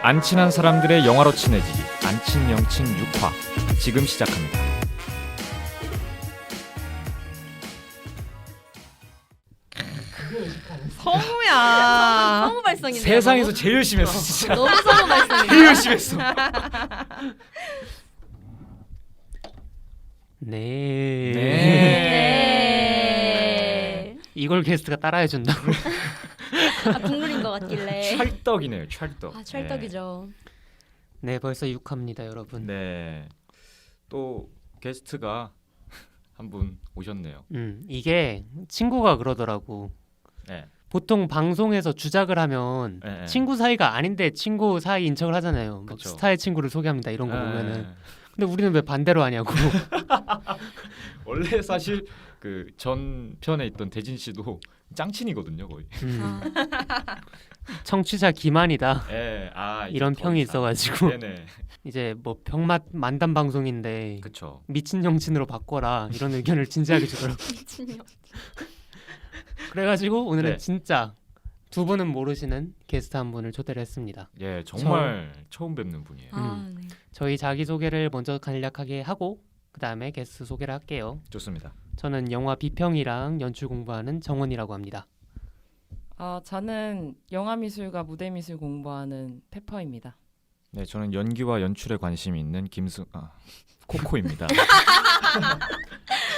안 친한 사람들의 영화로 친해지기 안친 영친 6화 지금 시작합니다. 성우야. 성우 발성이네. 세상에서 제일 열심히 했어 진짜. 너무 성우 발성이네. 제일 열심히 했어. 네. 네. 이걸 게스트가 따라해 준다고. 아, 국물인 것 같길래. 찰떡이네요. 찰떡. 아, 찰떡이죠. 네, 벌써 6화입니다, 여러분. 네. 또 게스트가 한 분 오셨네요. 이게 친구가 그러더라고. 네. 보통 방송에서 주작을 하면 네. 친구 사이가 아닌데 친구 사이인 척을 하잖아요. 막 그쵸. 스타의 친구를 소개합니다 이런 거 네. 보면은. 근데 우리는 왜 반대로 하냐고. 원래 사실 그 전 편에 있던 대진 씨도 짱친이거든요, 거의. 아, 청취자 기만이다. 예. 아, 이런 이제 평이 더 이상. 있어가지고 네네. 이제 뭐 병맛 만담 방송인데 그쵸. 미친 정신으로 바꿔라 이런 의견을 진지하게 주더라고. 미친년. 그래가지고 오늘은 네. 진짜 두 분은 모르시는 게스트 한 분을 초대를 했습니다. 예, 정말 처음 뵙는 분이에요. 아, 네. 저희 자기소개를 먼저 간략하게 하고 그 다음에 게스트 소개를 할게요. 좋습니다. 저는 영화 비평이랑 연출 공부하는 정원이라고 합니다. 저는 영화미술과 무대미술 공부하는 페퍼입니다. 네, 저는 연기와 연출에 관심이 있는 코코입니다.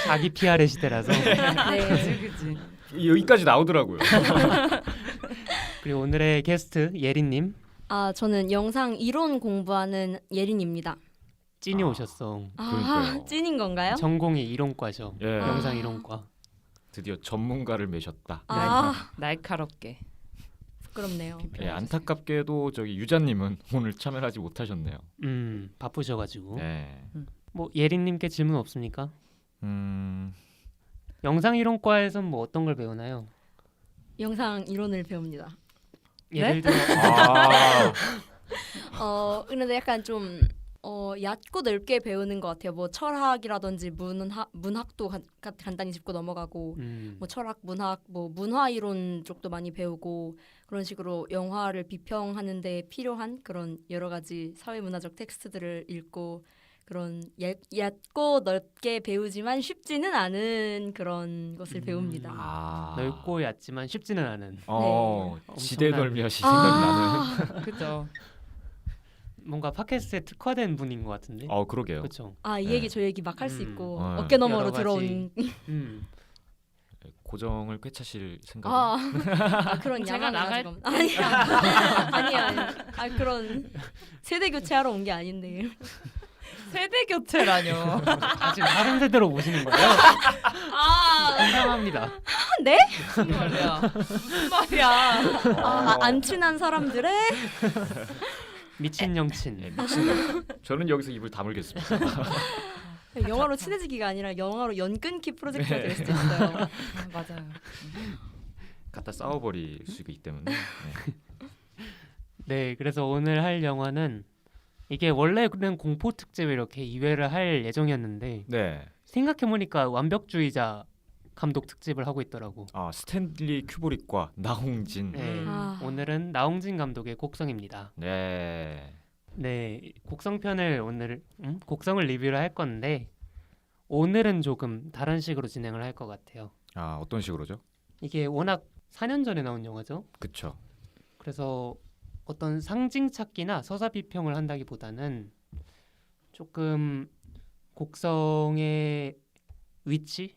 자기 PR의 시대라서. 네. 그지. 여기까지 나오더라고요. 그리고 오늘의 게스트 예린님. 아, 저는 영상 이론 공부하는 예린입니다. 찐이 아. 오셨어. 아, 그러니까요. 찐인 건가요? 전공이 이론과죠. 예, 영상 이론과. 드디어 전문가를 매셨다. 아, 날카롭게. 부끄럽네요. 예, 안타깝게도 저기 유자님은 오늘 참여하지 못하셨네요. 바쁘셔가지고. 네. 뭐 예린님께 질문 없습니까? 음, 영상 이론과에선 뭐 어떤 걸 배우나요? 영상 이론을 배웁니다. 예를 들어 근데 약간 좀 얕고 넓게 배우는 것 같아요. 뭐 철학이라든지 문학도 간단히 짚고 넘어가고, 뭐 철학, 문학, 뭐 문화 이론 쪽도 많이 배우고 그런 식으로 영화를 비평하는데 필요한 그런 여러 가지 사회 문화적 텍스트들을 읽고 그런 얕고 넓게 배우지만 쉽지는 않은 그런 것을 배웁니다. 넓고 얕지만 쉽지는 않은. 지대 엄청난- 넓이하시 생각이 나는. 그죠. 뭔가 팟캐스트에 특화된 분인 것 같은데. 그러게요. 그렇죠. 이 네. 얘기 저 얘기 막 할 수 있고 네. 어깨 너머로 여러 가지. 들어온 고정을 꿰차실 생각. 그런 제가 야망을 나갈- 가지고 아니야. 그런 세대 교체하러 온 게 아닌데. 세대 교체라뇨. 지금 다른 세대로 오시는 거예요? 상상합니다. 네? 무슨 말이야. 무슨 말이야. 안 친한 사람들의 미친 영친. 예, 미친. 저는 여기서 입을 다물겠습니다. 영화로 친해지기가 아니라 영화로 연 끊기 프로젝트가 될 수도 있어요. 맞아요. 갖다 싸워버릴 수 있기 때문에. 네. 네, 그래서 오늘 할 영화는 이게 원래는 공포 특집 이렇게 2회를 할 예정이었는데 네. 생각해보니까 완벽주의자 감독 특집을 하고 있더라고. 스탠리 큐브릭과 나홍진. 네, 오늘은 나홍진 감독의 곡성입니다. 네. 네, 곡성편을 오늘 곡성을 리뷰를 할 건데 오늘은 조금 다른 식으로 진행을 할 것 같아요. 어떤 식으로죠? 이게 워낙 4년 전에 나온 영화죠. 그쵸. 그래서 어떤 상징 찾기나 서사 비평을 한다기보다는 조금 곡성의 위치,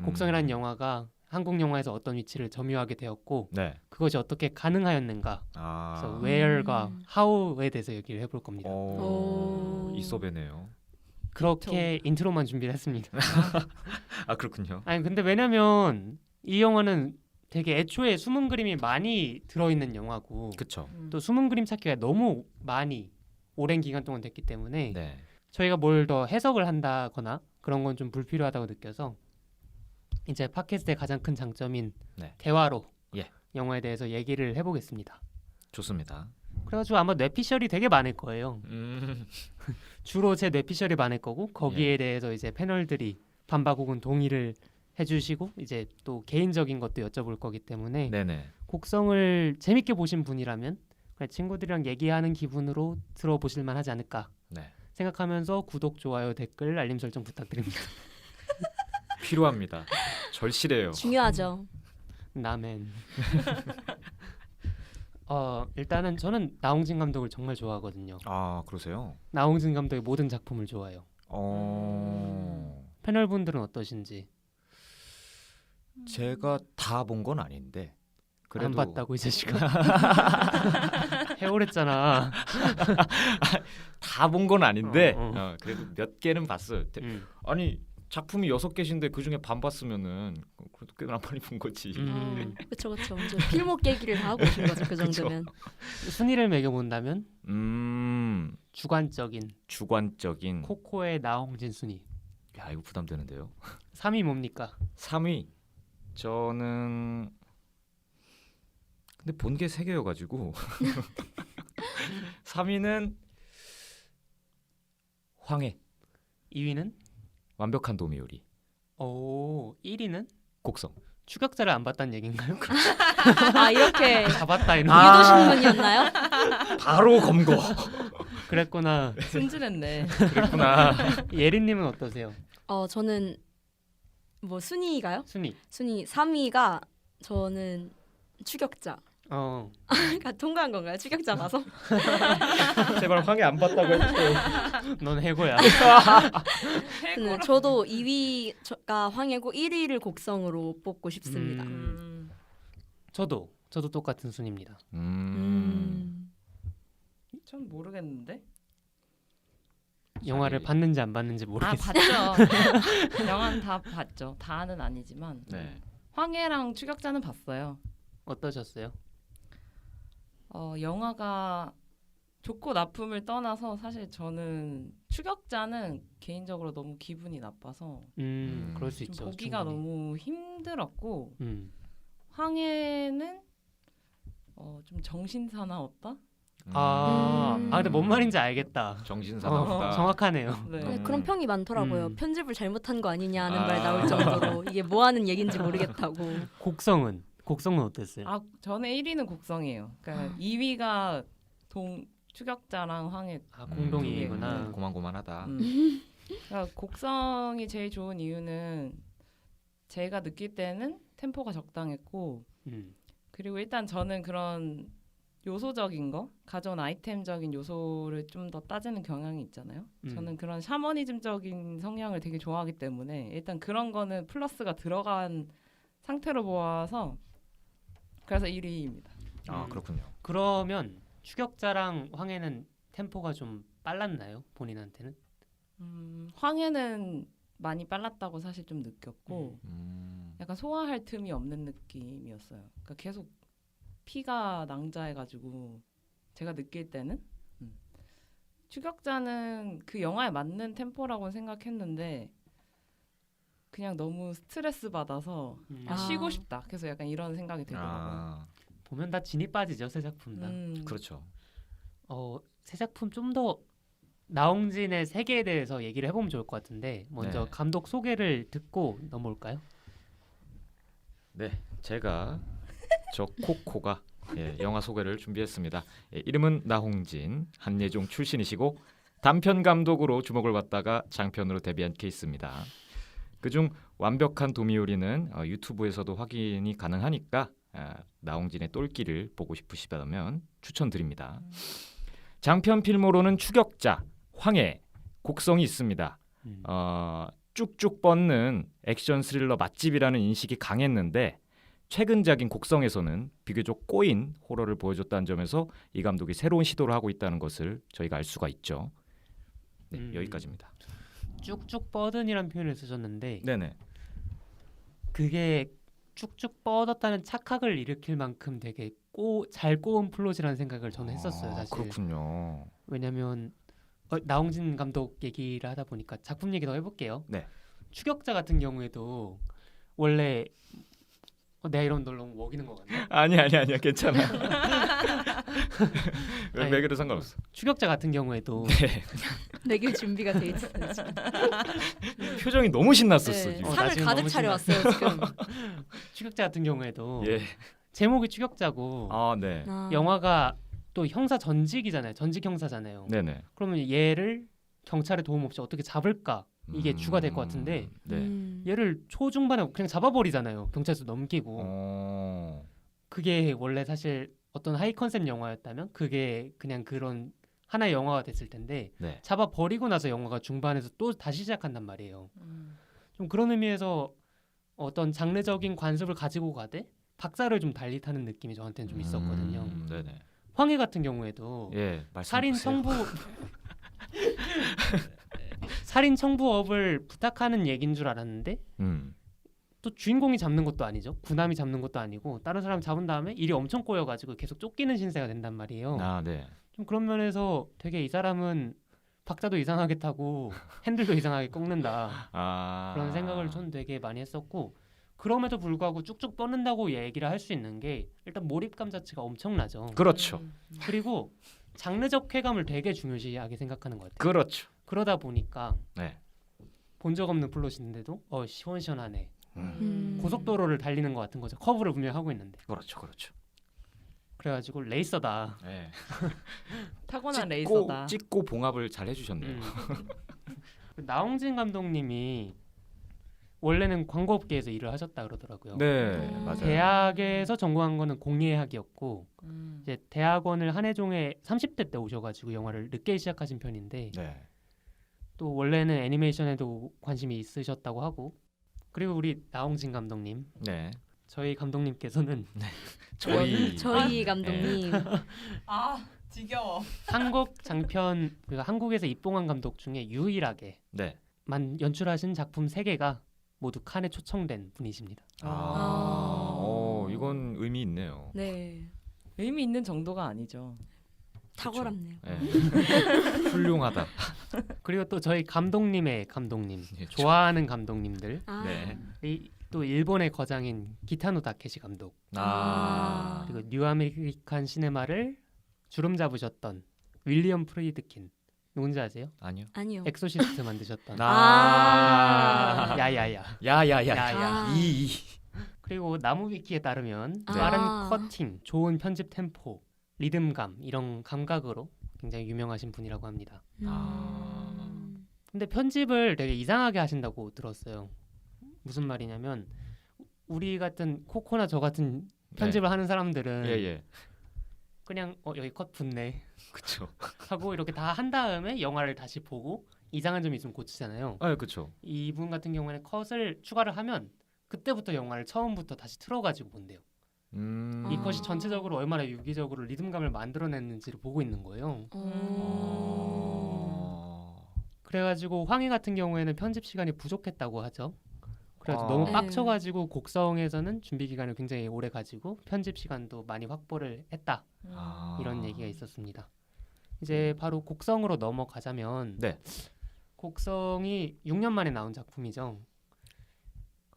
곡성이라는 영화가 한국 영화에서 어떤 위치를 점유하게 되었고 네. 그것이 어떻게 가능하였는가. 그래서 where과 how에 대해서 얘기를 해볼 겁니다. 이소배네요. 그렇게 인트로만 준비를 했습니다. 그렇군요. 아니 근데 왜냐면 이 영화는 되게 애초에 숨은 그림이 많이 들어있는 영화고 그쵸. 또 숨은 그림 찾기가 너무 많이 오랜 기간 동안 됐기 때문에 네. 저희가 뭘 더 해석을 한다거나 그런 건 좀 불필요하다고 느껴서 이제 팟캐스트의 가장 큰 장점인 네. 대화로 예. 영화에 대해서 얘기를 해보겠습니다. 좋습니다. 그래가지고 아마 뇌피셜이 되게 많을 거예요. 주로 제 뇌피셜이 많을 거고 거기에 대해서 이제 패널들이 반박 혹은 동의를 해주시고 이제 또 개인적인 것도 여쭤볼 거기 때문에 네네. 곡성을 재밌게 보신 분이라면 그냥 친구들이랑 얘기하는 기분으로 들어보실 만하지 않을까 네. 생각하면서 구독, 좋아요, 댓글, 알림 설정 부탁드립니다. 필요합니다. 절실해요. 중요하죠. 나멘. 일단은 저는 나홍진 감독을 정말 좋아하거든요. 아 그러세요? 나홍진 감독의 모든 작품을 좋아해요. 패널분들은 어떠신지? 제가 다 본 건 아닌데 그래도 안 봤다고 이 자식아. 해오랬잖아. 다 본 건 아닌데 어. 그래도 몇 개는 봤어요. 아니 작품이 6개신데 그 중에 반 봤으면은 그래도 꽤나 많이 본 거지. 그렇죠. 완전 필목 깨기를 다 하고 오신 거죠. 그 정도면. 순위를 매겨본다면 주관적인 코코의 나홍진 순위. 야 이거 부담되는데요. 3위 뭡니까? 3위 저는 근데 본 게 3개여가지고 3위는 황해 2위는? 완벽한 도미요리 오 1위는? 곡성. 추격자를 안 봤다는 얘기인가요? 아 이렇게 다 봤다 이런. 유도 신문이었나요? 바로 검거. 그랬구나. 순진했네. 그랬구나. 예린님은 어떠세요? 저는 뭐 순위가요? 순위. 순위 3위가 저는 추격자. 그러니까 통과한 건가요? 추격자 봐서? 제발 황해 안 봤다고 해주세요. 넌 해고야. 네, 저도 2위가 황해고 1위를 곡성으로 뽑고 싶습니다. 저도 똑같은 순위입니다. 전 모르겠는데. 영화를 봤는지 안 봤는지 모르겠어요. 봤죠. 영화는 다 봤죠. 다는 아니지만 네. 황해랑 추격자는 봤어요. 어떠셨어요? 영화가 좋고 나쁨을 떠나서 사실 저는 추격자는 개인적으로 너무 기분이 나빠서 그럴 수 좀 있죠. 보기가 충분히. 너무 힘들었고 황해는 좀 정신 사나웠다? 근데 뭔 말인지 알겠다. 정신 사나웠다. 정확하네요. 네. 그런 평이 많더라고요. 편집을 잘못한 거 아니냐는 말 나올 정도로 이게 뭐 하는 얘기인지 모르겠다고. 곡성은 어땠어요? 저는 1위는 곡성이에요. 그러니까 2위가 추격자랑 황해. 공동 2위구나. 고만고만하다. 그러니까 곡성이 제일 좋은 이유는 제가 느낄 때는 템포가 적당했고 그리고 일단 저는 그런 요소적인 거, 가져온 아이템적인 요소를 좀 더 따지는 경향이 있잖아요. 저는 그런 샤머니즘적인 성향을 되게 좋아하기 때문에 일단 그런 거는 플러스가 들어간 상태로 보아서 그래서 1위입니다. 그렇군요. 그러면 추격자랑 황해는 템포가 좀 빨랐나요? 본인한테는? 황해는 많이 빨랐다고 사실 좀 느꼈고 약간 소화할 틈이 없는 느낌이었어요. 그러니까 계속 피가 낭자해가지고 제가 느낄 때는 추격자는 그 영화에 맞는 템포라고 생각했는데 그냥 너무 스트레스 받아서 쉬고 싶다. 그래서 약간 이런 생각이 들더라고요. 보면 다 진이 빠지죠, 새 작품 다. 그렇죠. 새 작품 좀 더 나홍진의 세계에 대해서 얘기를 해보면 좋을 것 같은데 먼저 네. 감독 소개를 듣고 넘어올까요? 네, 제가 저 코코가 영화 소개를 준비했습니다. 이름은 나홍진, 한예종 출신이시고 단편 감독으로 주목을 받다가 장편으로 데뷔한 케이스입니다. 그중 완벽한 도미요리는 유튜브에서도 확인이 가능하니까 나홍진의 똘끼를 보고 싶으시다면 추천드립니다. 장편 필모로는 추격자, 황해, 곡성이 있습니다. 쭉쭉 뻗는 액션 스릴러 맛집이라는 인식이 강했는데 최근작인 곡성에서는 비교적 꼬인 호러를 보여줬다는 점에서 이 감독이 새로운 시도를 하고 있다는 것을 저희가 알 수가 있죠. 네, 여기까지입니다. 쭉쭉 뻗은이라는 표현을 쓰셨는데 네네. 그게 쭉쭉 뻗었다는 착각을 일으킬 만큼 되게 잘 꼬은 플롯이라는 생각을 저는 했었어요. 사실. 그렇군요. 왜냐면 나홍진 감독 얘기를 하다 보니까 작품 얘기 더 해볼게요. 네. 추격자 같은 경우에도 원래 내가 이러면 널 너무 먹이는 거 같나? 아니야 괜찮아. 아니, 매겨도 상관없어. 추격자 같은 경우에도 매길 준비가 돼 있어요. 지금. 표정이 너너무 신났었어. 네, 지금. 나 상을 지금 가득 너무 차려왔어요 지금. 추격자 같은 경우에도 예. 제목이 추격자고 네. 아. 영화가 또 형사 전직이잖아요. 전직 형사잖아요. 네네. 그러면 얘를 경찰의 도움 없이 어떻게 잡을까? 이게 주가 될 것 같은데 네. 얘를 초중반에 그냥 잡아버리잖아요. 경찰서 넘기고. 그게 원래 사실 어떤 하이 컨셉 영화였다면 그게 그냥 그런 하나의 영화가 됐을 텐데 네. 잡아버리고 나서 영화가 중반에서 또 다시 시작한단 말이에요. 좀 그런 의미에서 어떤 장르적인 관습을 가지고 가되 박자를 좀 달리 타는 느낌이 저한테는 좀 있었거든요. 네네. 황해 같은 경우에도 예, 말씀 살인 주세요. 청부 살인 청부업을 부탁하는 얘기인 줄 알았는데 또 주인공이 잡는 것도 아니죠. 구남이 잡는 것도 아니고 다른 사람 잡은 다음에 일이 엄청 꼬여가지고 계속 쫓기는 신세가 된단 말이에요. 아, 네. 좀 그런 면에서 되게 이 사람은 박자도 이상하게 타고 핸들도 이상하게 꺾는다 그런 생각을 전 되게 많이 했었고 그럼에도 불구하고 쭉쭉 뻗는다고 얘기를 할 수 있는 게 일단 몰입감 자체가 엄청나죠. 그렇죠. 그리고 장르적 쾌감을 되게 중요시하게 생각하는 것 같아요. 그렇죠. 그러다 보니까 네. 본 적 없는 플롯인데도 시원시원하네. 음. 고속도로를 달리는 것 같은 거죠. 커브를 분명히 하고 있는데. 그렇죠. 그렇죠. 그래가지고 레이서다. 네. 타고난 레이서다. 찍고 봉합을 잘 해주셨네요. 나홍진 감독님이 원래는 광고업계에서 일을 하셨다 그러더라고요. 네, 맞아요. 대학에서 전공한 거는 공예학이었고 음. 이제 대학원을 한예종에 30대 때 오셔가지고 영화를 늦게 시작하신 편인데 네. 또 원래는 애니메이션에도 관심이 있으셨다고 하고 그리고 우리 나홍진 감독님 네. 저희 감독님께서는 저희 감독님 아 지겨워. 한국 장편 그러니까 한국에서 입봉한 감독 중에 유일하게 네. 만 연출하신 작품 3개가 모두 칸에 초청된 분이십니다. 이건 의미 있네요. 네 의미 있는 정도가 아니죠. 탁월합네요. 네. 훌륭하다. 그리고 또 저희 감독님의 감독님 예, 좋아하는 감독님들 네. 또 일본의 거장인 기타노 다케시 감독 그리고 뉴 아메리칸 시네마를 주름 잡으셨던 윌리엄 프리드킨 누군지 아세요? 아니요. 아니요. 엑소시스트 만드셨던 야야야 야야야. 이. 그리고 나무위키에 따르면 네. 빠른 커팅, 좋은 편집 템포, 리듬감 이런 감각으로 굉장히 유명하신 분이라고 합니다. 근데 편집을 되게 이상하게 하신다고 들었어요. 무슨 말이냐면 우리 같은 코코나 저 같은 편집을 하는 사람들은 예. 그냥 여기 컷 붙네 그렇죠. 하고 이렇게 다 한 다음에 영화를 다시 보고 이상한 점이 있으면 고치잖아요. 아, 그렇죠. 이분 같은 경우에는 컷을 추가를 하면 그때부터 영화를 처음부터 다시 틀어가지고 본대요. 이 컷이 전체적으로 얼마나 유기적으로 리듬감을 만들어냈는지를 보고 있는 거예요. 그래가지고 황희 같은 경우에는 편집 시간이 부족했다고 하죠. 그래서 너무 빡쳐가지고 곡성에서는 준비 기간을 굉장히 오래 가지고 편집 시간도 많이 확보를 했다. 이런 얘기가 있었습니다. 이제 바로 곡성으로 넘어가자면 네. 곡성이 6년 만에 나온 작품이죠.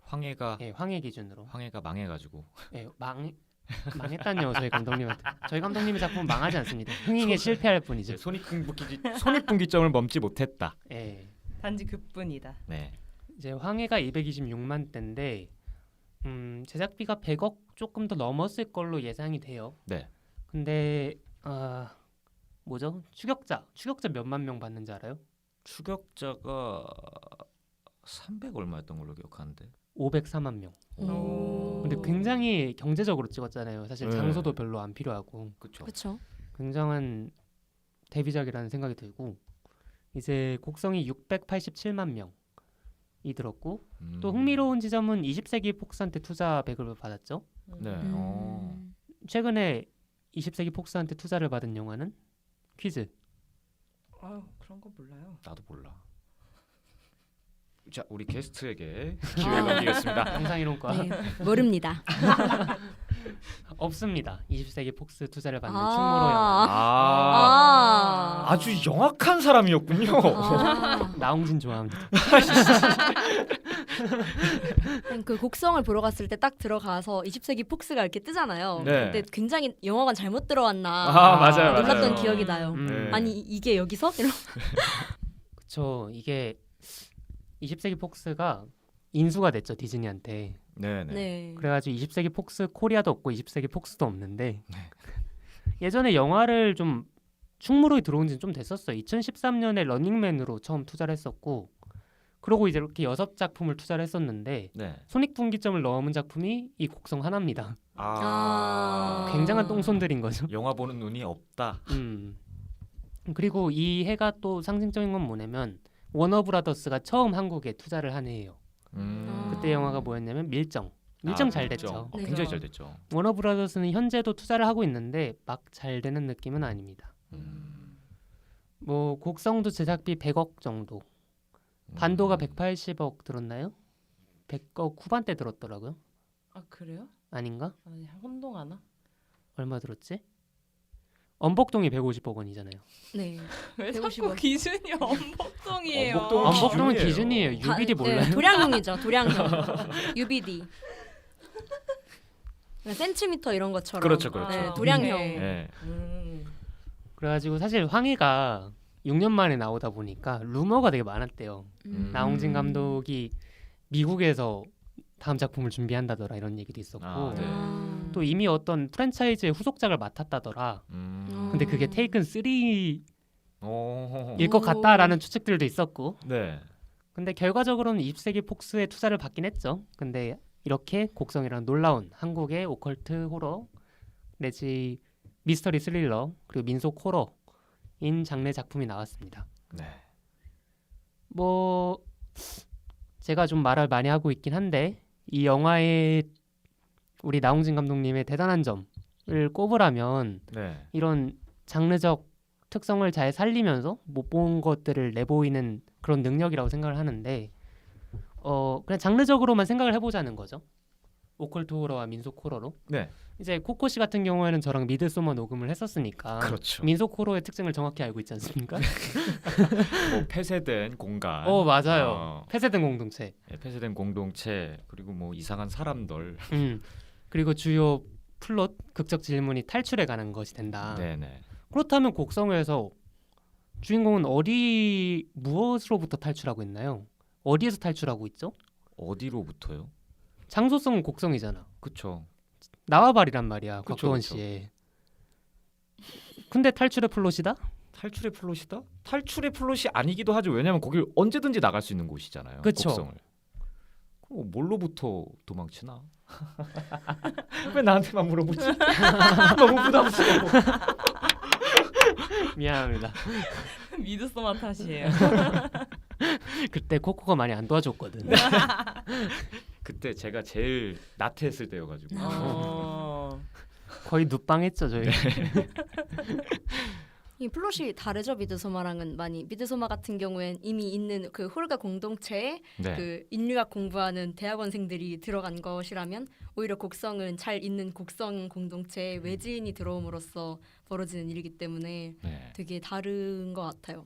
황해가 네, 황해 기준으로. 황해가 망해가지고. 네, 망했다뇨 저희 감독님한테. 저희 감독님의 작품은 망하지 않습니다. 흥행에 실패할 뿐이죠. 손익분기점을 넘지 못했다. 네. 단지 그뿐이다. 네. 이제 황해가 226만 대인데 제작비가 100억 조금 더 넘었을 걸로 예상이 돼요. 네. 근데 뭐죠? 추격자 몇만 명 받는지 알아요? 추격자가 300 얼마였던 걸로 기억하는데. 504만 명. 근데 굉장히 경제적으로 찍었잖아요. 사실 네. 장소도 별로 안 필요하고 그렇죠. 그렇죠. 굉장한 데뷔작이라는 생각이 들고 이제 곡성이 687만 명이 들었고 또 흥미로운 지점은 20세기 폭스한테 투자백을 받았죠. 네. 최근에 20세기 폭스한테 투자를 받은 영화는 퀴즈. 그런 거 몰라요. 나도 몰라. 자, 우리 게스트에게 기회를 넘기겠습니다. 영상이론과 네, 모릅니다. 없습니다. 20세기 폭스 투자를 받는 아. 충무로 영화. 아주 영악한 사람이었군요. 나홍진 좋아합니다. 그 곡성을 보러 갔을 때 딱 들어가서 20세기 폭스가 이렇게 뜨잖아요. 네. 근데 굉장히 영화관 잘못 들어왔나 맞아요. 놀랐던 맞아요. 기억이 나요. 네. 아니 이게 여기서? 그쵸. 이게 20세기 폭스가 인수가 됐죠 디즈니한테. 네네. 네. 그래가지고 20세기 폭스 코리아도 없고 20세기 폭스도 없는데 네. 예전에 영화를 좀 충무로에 들어온 지는 좀 됐었어요. 2013년에 러닝맨으로 처음 투자를 했었고 그러고 이제 이렇게 6작품을 투자를 했었는데 네. 손익분기점을 넘은 작품이 이 곡성 하나입니다. 아. 굉장한 똥손들인 거죠. 영화 보는 눈이 없다. 그리고 이 해가 또 상징적인 건 뭐냐면 워너브라더스가 처음 한국에 투자를 한 해예요. 그때 영화가 뭐였냐면 밀정 잘 됐죠. 네. 굉장히 잘 됐죠. 워너브라더스는 현재도 투자를 하고 있는데 막 잘 되는 느낌은 아닙니다. 뭐 곡성도 제작비 100억 정도, 반도가 180억 들었나요? 100억 후반대 들었더라고요. 아 그래요? 아닌가? 아니 혼동하나? 얼마 들었지? 엄복동이 150억 원이잖아요. 네. 왜 150억. 자꾸 기준이 엄복동이에요? 엄복동은 엄복동은 기준이에요. 기준이에요. UBD 몰라요? 네, 도량형이죠. 도량형. UBD. 센티미터 이런 것처럼. 그렇죠, 그렇죠. 네, 도량형. 오케이. 네. 그래가지고 사실 황해가 6년 만에 나오다 보니까 루머가 되게 많았대요. 나홍진 감독이 미국에서 다음 작품을 준비한다더라 이런 얘기도 있었고 아, 네. 또 이미 어떤 프랜차이즈의 후속작을 맡았다더라. 근데 그게 테이큰 3일 오. 것 같다라는 추측들도 있었고 네. 근데 결과적으로는 20세기 폭스에 투자를 받긴 했죠. 근데 이렇게 곡성이라는 놀라운 한국의 오컬트 호러 내지 미스터리 스릴러 그리고 민속 호러인 장르 작품이 나왔습니다. 네. 뭐 제가 좀 말을 많이 하고 있긴 한데 이 영화의 우리 나홍진 감독님의 대단한 점을 꼽으라면 네. 이런 장르적 특성을 잘 살리면서 못 본 것들을 내보이는 그런 능력이라고 생각을 하는데 그냥 장르적으로만 생각을 해보자는 거죠. 오컬트 호러와 민속 호러로. 네. 이제 코코 씨 같은 경우에는 저랑 미드소머 녹음을 했었으니까 그렇죠. 민속 호러의 특징을 정확히 알고 있지 않습니까? 뭐 폐쇄된 공간. 맞아요. 폐쇄된 공동체. 예, 폐쇄된 공동체 그리고 뭐 이상한 사람들. 그리고 주요 플롯 극적 질문이 탈출에 관한 것이 된다. 네네. 그렇다면 곡성에서 주인공은 무엇으로부터 탈출하고 있나요? 어디에서 탈출하고 있죠? 어디로부터요? 장소성은 곡성이잖아. 그쵸. 나와바리란 말이야. 그쵸, 곽도원 그쵸. 씨의. 근데 탈출의 플롯이다? 탈출의 플롯이다? 탈출의 플롯이 아니기도 하죠. 왜냐하면 거길 언제든지 나갈 수 있는 곳이잖아요. 그쵸. 곡성을. 그럼 뭘로부터 도망치나? 왜 나한테만 물어보지? 너무 부담스러워. 미안합니다. 미드소마 탓이에요. 그때 코코가 많이 안 도와줬거든. 그때 제가 제일 나태했을 때여가지고. 거의 눕방했죠 저희. 이 플롯이 다르죠. 미드소마랑은 많이. 미드소마 같은 경우엔 이미 있는 그 홀가 공동체에 네. 그 인류학 공부하는 대학원생들이 들어간 것이라면 오히려 곡성은 잘 있는 곡성 공동체에 외지인이 들어옴으로써 벌어지는 일이기 때문에 네. 되게 다른 것 같아요.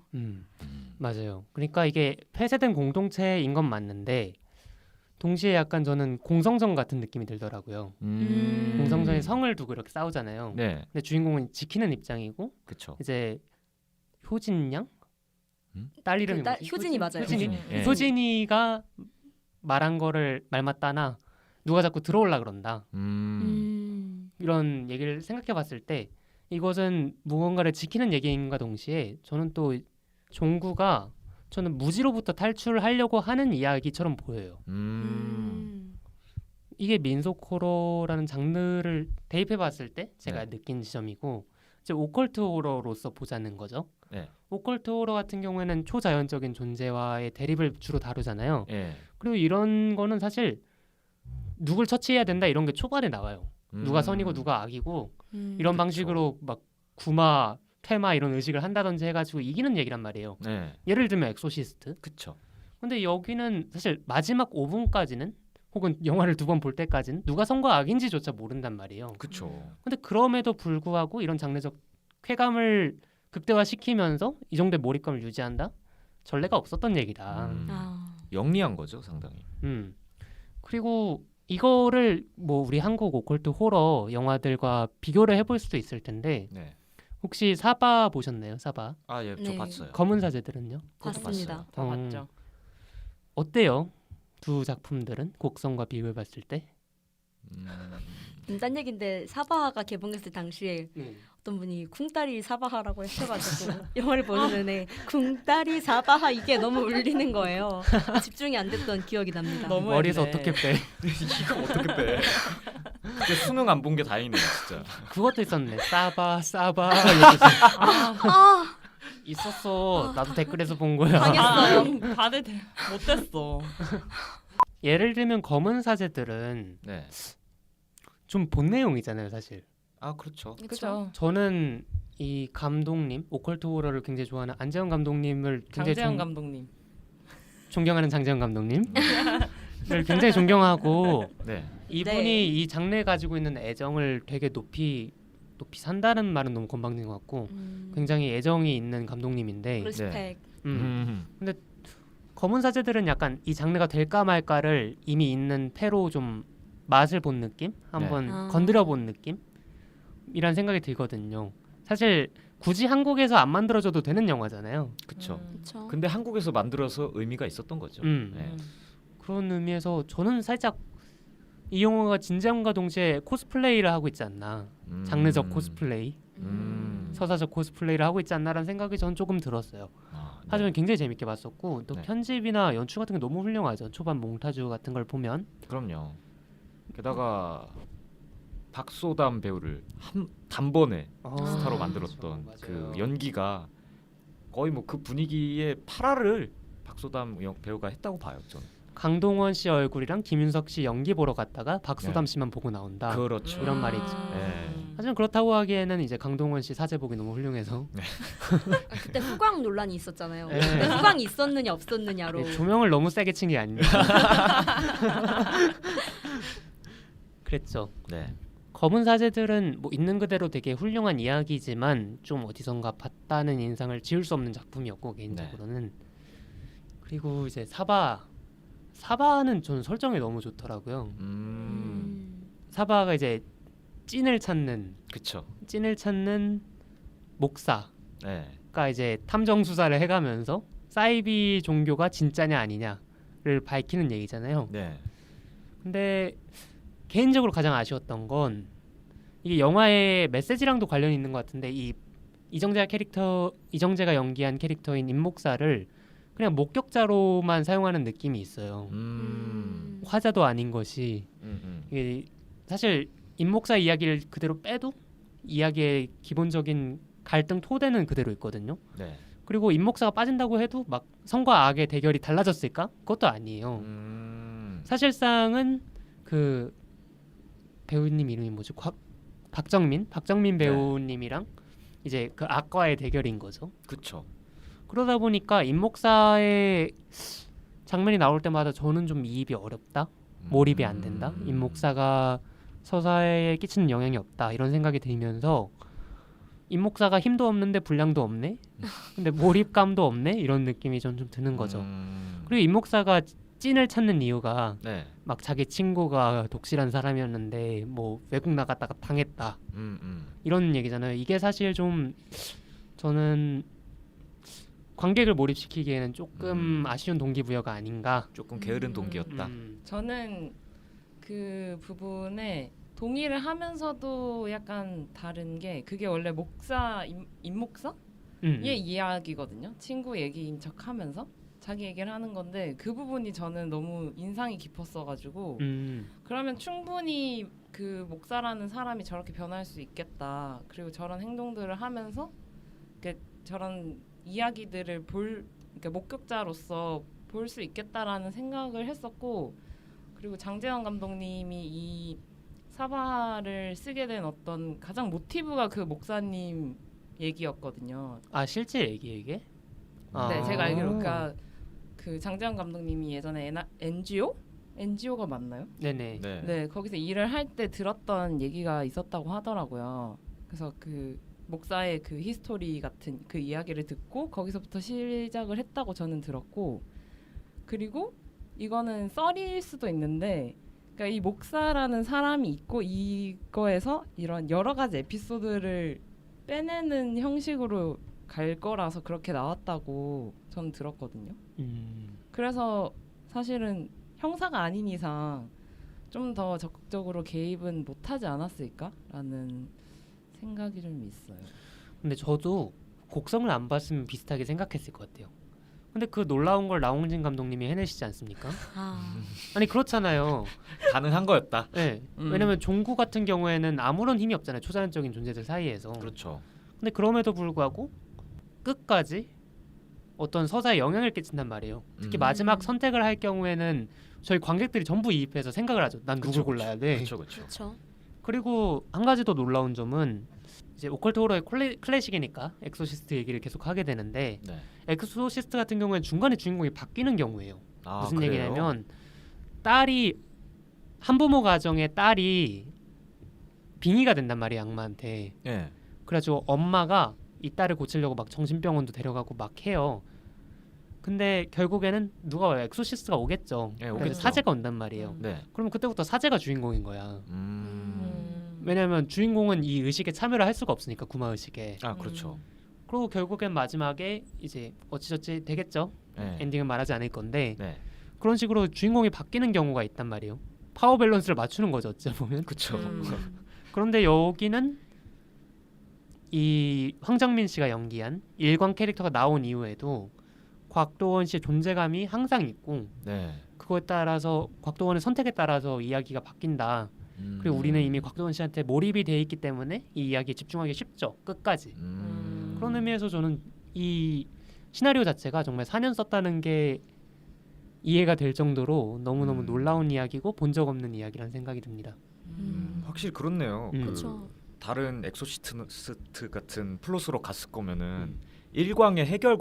맞아요. 그러니까 이게 폐쇄된 공동체인 건 맞는데 동시에 약간 저는 공성전 같은 느낌이 들더라고요. 공성전이 성을 두고 이렇게 싸우잖아요. 네. 근데 주인공은 지키는 입장이고 그쵸. 이제 효진 양? 딸 이름이 뭐지? 효진이 맞아요. 효진이? 예. 효진이가 말한 거를 말 맞다나 누가 자꾸 들어올라 그런다. 이런 얘기를 생각해 봤을 때 이것은 무언가를 지키는 얘기인가 동시에 저는 또 종구가 저는 무지로부터 탈출하려고 하는 이야기처럼 보여요. 이게 민속 호러라는 장르를 대입해 봤을 때 제가 느낀 지점이고 이제 오컬트 호러로서 보자는 거죠. 네. 오컬트 호러 같은 경우에는 초자연적인 존재와의 대립을 주로 다루잖아요. 예. 그리고 이런 거는 사실 누굴 처치해야 된다 이런 게 초반에 나와요. 누가 선이고 누가 악이고 이런 그쵸. 방식으로 막 구마, 퇴마 이런 의식을 한다든지 해가지고 이기는 얘기란 말이에요. 네. 예를 들면 엑소시스트. 그쵸. 근데 여기는 사실 마지막 5분까지는 혹은 영화를 2번 볼 때까지는 누가 선과 악인지조차 모른단 말이에요. 그쵸. 근데 그럼에도 불구하고 이런 장르적 쾌감을 극대화시키면서 이 정도의 몰입감을 유지한다? 전례가 없었던 얘기다. 영리한 거죠, 상당히. 그리고 이거를 뭐 우리 한국 오컬트 호러 영화들과 비교를 해볼 수도 있을 텐데 네. 혹시 사바 보셨나요? 사바. 아, 예, 저 네. 봤어요. 검은 사제들은요? 그것도 봤습니다. 다 봤죠. 어때요? 두 작품들은 곡성과 비교해 봤을 때? 딴 얘긴데 사바하가 개봉했을 당시에 어떤 분이 쿵따리 사바하라고 하셔가지고 영화를 보는 내내 쿵따리 사바하 이게 너무 울리는 거예요. 집중이 안 됐던 기억이 납니다. 너무 머리에서 했네. 어떻게 빼? 이거 어떻게 빼? 그때 수능 안 본 게 다행이네 진짜. 그것도 있었네. 싸바 아 있었어. 나도 댓글에서 본 거야. 당했어요. 다들 못됐어. 예를 들면 검은 사제들은 네. 좀 본 내용이잖아요, 사실. 아 그렇죠. 그렇죠. 저는 이 감독님 오컬트 호러를 굉장히 좋아하는 안재현 감독님을 굉장히 장재현 감독님. 존경하는 장재현 감독님을 굉장히 존경하고 네. 이분이 네. 이 장르에 가지고 있는 애정을 되게 높이 산다는 말은 너무 건방진 것 같고 굉장히 애정이 있는 감독님인데 리스펙. 검은 사제들은 약간 이 장르가 될까 말까를 이미 있는 패로 좀 맛을 본 느낌? 한번 네. 건드려 본 느낌이란 생각이 들거든요. 사실 굳이 한국에서 안 만들어져도 되는 영화잖아요. 그렇죠. 그렇죠. 근데 한국에서 만들어서 의미가 있었던 거죠. 네. 그런 의미에서 저는 살짝 이 영화가 진지함과 동시에 코스플레이를 하고 있지 않나. 장르적 코스플레이, 서사적 코스플레이를 하고 있지 않나라는 생각이 저는 조금 들었어요. 아, 네. 하지만 굉장히 재밌게 봤었고 또 네. 편집이나 연출 같은 게 너무 훌륭하죠. 초반 몽타주 같은 걸 보면 그럼요. 게다가 박소담 배우를 단번에 스타로 만들었던 맞아요. 그 연기가 거의 뭐 그 분위기에 8화를 박소담 배우가 했다고 봐요. 저는. 강동원 씨 얼굴이랑 김윤석 씨 연기 보러 갔다가 박소담 씨만 보고 나온다. 그렇죠. 이런 말이 있죠. 네. 하지만 그렇다고 하기에는 이제 강동원 씨 사제복이 너무 훌륭해서 그때 후광 논란이 있었잖아요. 네. 그때 후광이 있었느냐 없었느냐로. 조명을 너무 세게 친 게 아닌가. 그랬죠. 네. 검은 사제들은 뭐 있는 그대로 되게 훌륭한 이야기지만 좀 어디선가 봤다는 인상을 지울 수 없는 작품이었고 개인적으로는. 그리고 이제 사바는 저는 설정이 너무 좋더라고요. 사바가 이제 찐을 찾는 목사가 네. 이제 탐정 수사를 해가면서 사이비 종교가 진짜냐 아니냐를 밝히는 얘기잖아요. 네. 근데 개인적으로 가장 아쉬웠던 건 이게 영화의 메시지랑도 관련이 있는 것 같은데 이정재가 연기한 캐릭터인 임목사를 그냥 목격자로만 사용하는 느낌이 있어요. 화자도 아닌 것이 이게 사실 임목사 이야기를 그대로 빼도 이야기의 기본적인 갈등 토대는 그대로 있거든요. 네. 그리고 임목사가 빠진다고 해도 막 선과 악의 대결이 달라졌을까? 그것도 아니에요. 사실상은 그 배우님 이름이 뭐지? 박정민 배우님이랑 이제 그 악과의 대결인 거죠. 그렇죠. 그러다 보니까 임목사의 장면이 나올 때마다 저는 좀 이입이 어렵다, 몰입이 안 된다. 임목사가 서사에 끼치는 영향이 없다 이런 생각이 들면서 임목사가 힘도 없는데 분량도 없네. 근데 몰입감도 없네 이런 느낌이 좀 드는 거죠. 그리고 임목사가 찐을 찾는 이유가 네. 막 자기 친구가 독실한 사람이었는데 뭐 외국 나갔다가 당했다 이런 얘기잖아요. 이게 사실 좀 저는 관객을 몰입시키기에는 조금 아쉬운 동기부여가 아닌가. 조금 게으른 동기였다. 저는 그 부분에 동의를 하면서도 약간 다른 게 그게 원래 목사 임목사의 이야기거든요. 친구 얘기인 척하면서 자기 얘기를 하는 건데 그 부분이 저는 너무 인상이 깊었어가지고 그러면 충분히 그 목사라는 사람이 저렇게 변할 수 있겠다. 그리고 저런 행동들을 하면서 저런 이야기들을 그러니까 목격자로서 볼 수 있겠다라는 생각을 했었고 그리고 장재현 감독님이 이 사바를 쓰게 된 어떤 가장 모티브가 그 목사님 얘기였거든요. 아 실제 얘기 이게? 네, 제가 알기로 그러니까 그 장재현 감독님이 예전에 NGO가 맞나요? 네네. 네, 거기서 일을 할 때 들었던 얘기가 있었다고 하더라고요. 그래서 그 목사의 그 히스토리 같은 그 이야기를 듣고 거기서부터 시작을 했다고 저는 들었고 그리고 이거는 썰일 수도 있는데 그러니까 이 목사라는 사람이 있고 이거에서 이런 여러 가지 에피소드를 빼내는 형식으로 갈 거라서 그렇게 나왔다고 저는 들었거든요. 그래서 사실은 형사가 아닌 이상 좀 더 적극적으로 개입은 못하지 않았을까라는 생각이 좀 있어요. 근데 저도 곡성을 안 봤으면 비슷하게 생각했을 것 같아요. 근데 그 놀라운 걸 나홍진 감독님이 해내시지 않습니까? 아니 그렇잖아요. 가능한 거였다. 네. 왜냐면 종구 같은 경우에는 아무런 힘이 없잖아요. 초자연적인 존재들 사이에서. 그렇죠. 근데 그럼에도 불구하고 끝까지 어떤 서사에 영향을 끼친단 말이에요. 특히 마지막 선택을 할 경우에는 저희 관객들이 전부 이입해서 생각을 하죠. 난 누굴 골라야 돼. 그렇죠, 그렇죠. 그렇죠. 그리고 한 가지 더 놀라운 점은 이제 오컬트 호러의 클래식이니까 엑소시스트 얘기를 계속 하게 되는데 네. 엑소시스트 같은 경우에는 중간에 주인공이 바뀌는 경우예요. 아, 무슨 그래요? 얘기냐면 딸이 한부모 가정의 딸이 빙의가 된단 말이에요, 악마한테. 예. 그래가지고 엄마가 이 딸을 고치려고 막 정신병원도 데려가고 막 해요. 근데 결국에는 누가 와요? 엑소시스트가 오겠죠. 예, 그래서 오겠죠. 사제가 온단 말이에요. 네. 그러면 그때부터 사제가 주인공인 거야. 음. 왜냐면 주인공은 이 의식에 참여를 할 수가 없으니까, 구마 의식에. 아, 그렇죠. 그리고 결국엔 마지막에 이제 어찌저찌 되겠죠. 네. 엔딩은 말하지 않을 건데 네. 그런 식으로 주인공이 바뀌는 경우가 있단 말이에요. 파워 밸런스를 맞추는 거죠, 어찌 보면. 그렇죠. 그런데 여기는 이 황정민 씨가 연기한 일광 캐릭터가 나온 이후에도 곽도원 씨의 존재감이 항상 있고 네. 그거에 따라서 곽도원의 선택에 따라서 이야기가 바뀐다. 그리고 우리는 이미 곽도원 씨한테 몰입이 돼 있기 때문에 이 이야기에 집중하기 쉽죠. 끝까지. 그런 의미에서 저는 이 시나리오 자체가 정말 4년 썼다는 게 이해가 될 정도로 너무너무 놀라운 이야기고 본 적 없는 이야기라는 생각이 듭니다. 확실히 그렇네요. 그 그렇죠. 다른 엑소시스트 같은 플롯으로 갔을 거면은 일광의 해결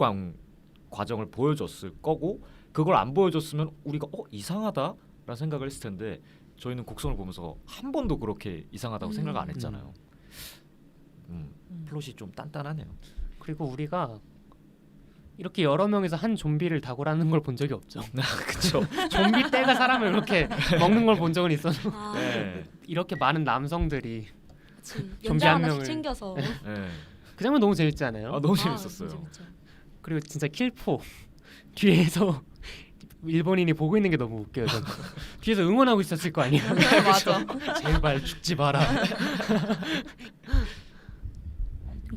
과정을 보여줬을 거고 그걸 안 보여줬으면 우리가 이상하다라는 생각을 했을 텐데 저희는 곡성을 보면서 한 번도 그렇게 이상하다고 생각을 안 했잖아요. 플롯이 좀 단단하네요. 그리고 우리가 이렇게 여러 명에서 한 좀비를 다굴하는 걸 본 적이 없죠. 그렇죠. 좀비 떼가 사람을 이렇게 먹는 걸 본 적은 있어도 아, 네. 이렇게 많은 남성들이 그치. 좀비 연장 한 하나씩 명을- 챙겨서. 네. 그 장면 너무 재밌지 않아요? 아, 너무 아, 재밌었어요. 재밌죠. 그리고 진짜 킬포 뒤에서 일본인이 보고 있는 게 너무 웃겨요. 저는. 뒤에서 응원하고 있었을 거 아니에요. 맞아. 제발 죽지 마라.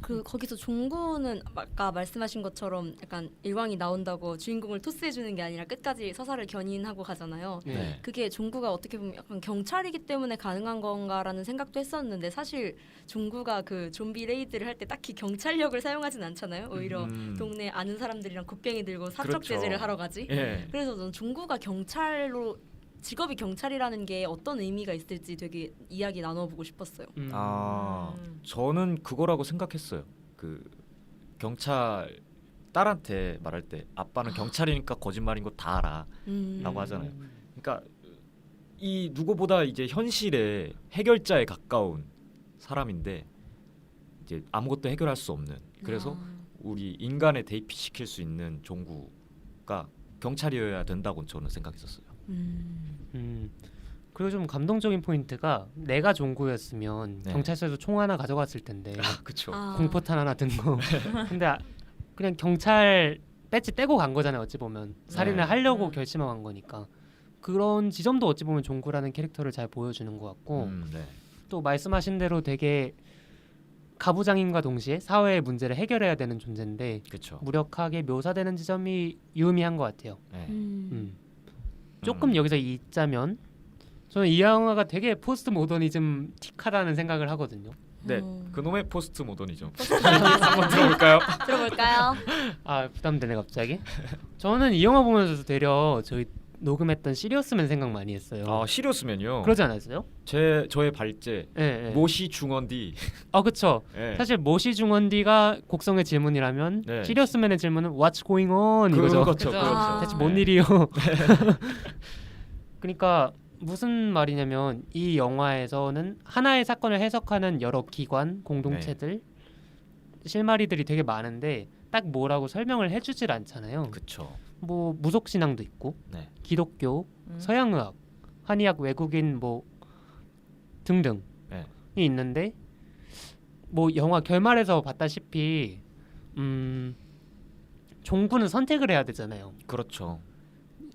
거기서 종구는 아까 말씀하신 것처럼 약간 일광이 나온다고 주인공을 토스해주는 게 아니라 끝까지 서사를 견인하고 가잖아요. 네. 그게 종구가 어떻게 보면 약간 경찰이기 때문에 가능한 건가라는 생각도 했었는데 사실 종구가 그 좀비 레이드를 할 때 딱히 경찰력을 사용하진 않잖아요. 오히려 동네 아는 사람들이랑 곡괭이 들고 사적 그렇죠. 제재를 하러 가지. 예. 그래서 저는 종구가 경찰로 직업이 경찰이라는 게 어떤 의미가 있을지 되게 이야기 나눠보고 싶었어요. 아, 저는 그거라고 생각했어요. 그 경찰 딸한테 말할 때 아빠는 경찰이니까 거짓말인 거 다 알아라고 하잖아요. 그러니까 이 누구보다 이제 현실의 해결자에 가까운 사람인데 이제 아무것도 해결할 수 없는. 그래서 우리 인간에 대입시킬 수 있는 종구가 경찰이어야 된다고 저는 생각했었어요. 그리고 좀 감동적인 포인트가 내가 종구였으면 네. 경찰서에서 총 하나 가져갔을 텐데 그렇죠. 공포탄 하나 든 거. 근데 그냥 경찰 배지 떼고 간 거잖아요. 어찌 보면 살인을 네. 하려고 결심한 거니까. 그런 지점도 어찌 보면 종구라는 캐릭터를 잘 보여주는 것 같고 네. 또 말씀하신 대로 되게 가부장임과 동시에 사회의 문제를 해결해야 되는 존재인데 그렇죠. 무력하게 묘사되는 지점이 유의미한 것 같아요. 네. 조금 여기서 잊자면 저는 이 영화가 되게 포스트 모더니즘 틱하다는 생각을 하거든요. 네, 그놈의 포스트 모더니즘. 한번 들어볼까요? 들어볼까요? 아 부담되네 갑자기. 저는 이 영화 보면서 되려 저희 녹음했던 시리어스맨 생각 많이 했어요. 아, 시리어스맨이요. 그러지 않았어요? 저의 발제 네, 모시 중원디. 그쵸. 네. 사실 모시 중원디가 곡성의 질문이라면 네. 시리어스맨의 질문은 What's going on 이거죠. 그렇죠. 그죠. 아. 대체 뭔 일이요? 그러니까 무슨 말이냐면 이 영화에서는 하나의 사건을 해석하는 여러 기관, 공동체들, 실마리들이 되게 많은데 딱 뭐라고 설명을 해주질 않잖아요. 그렇죠. 뭐 무속 신앙도 있고, 네. 기독교, 서양의학, 한의학, 외국인 뭐 등등이 네. 있는데 뭐 영화 결말에서 봤다시피 종구는 선택을 해야 되잖아요. 그렇죠.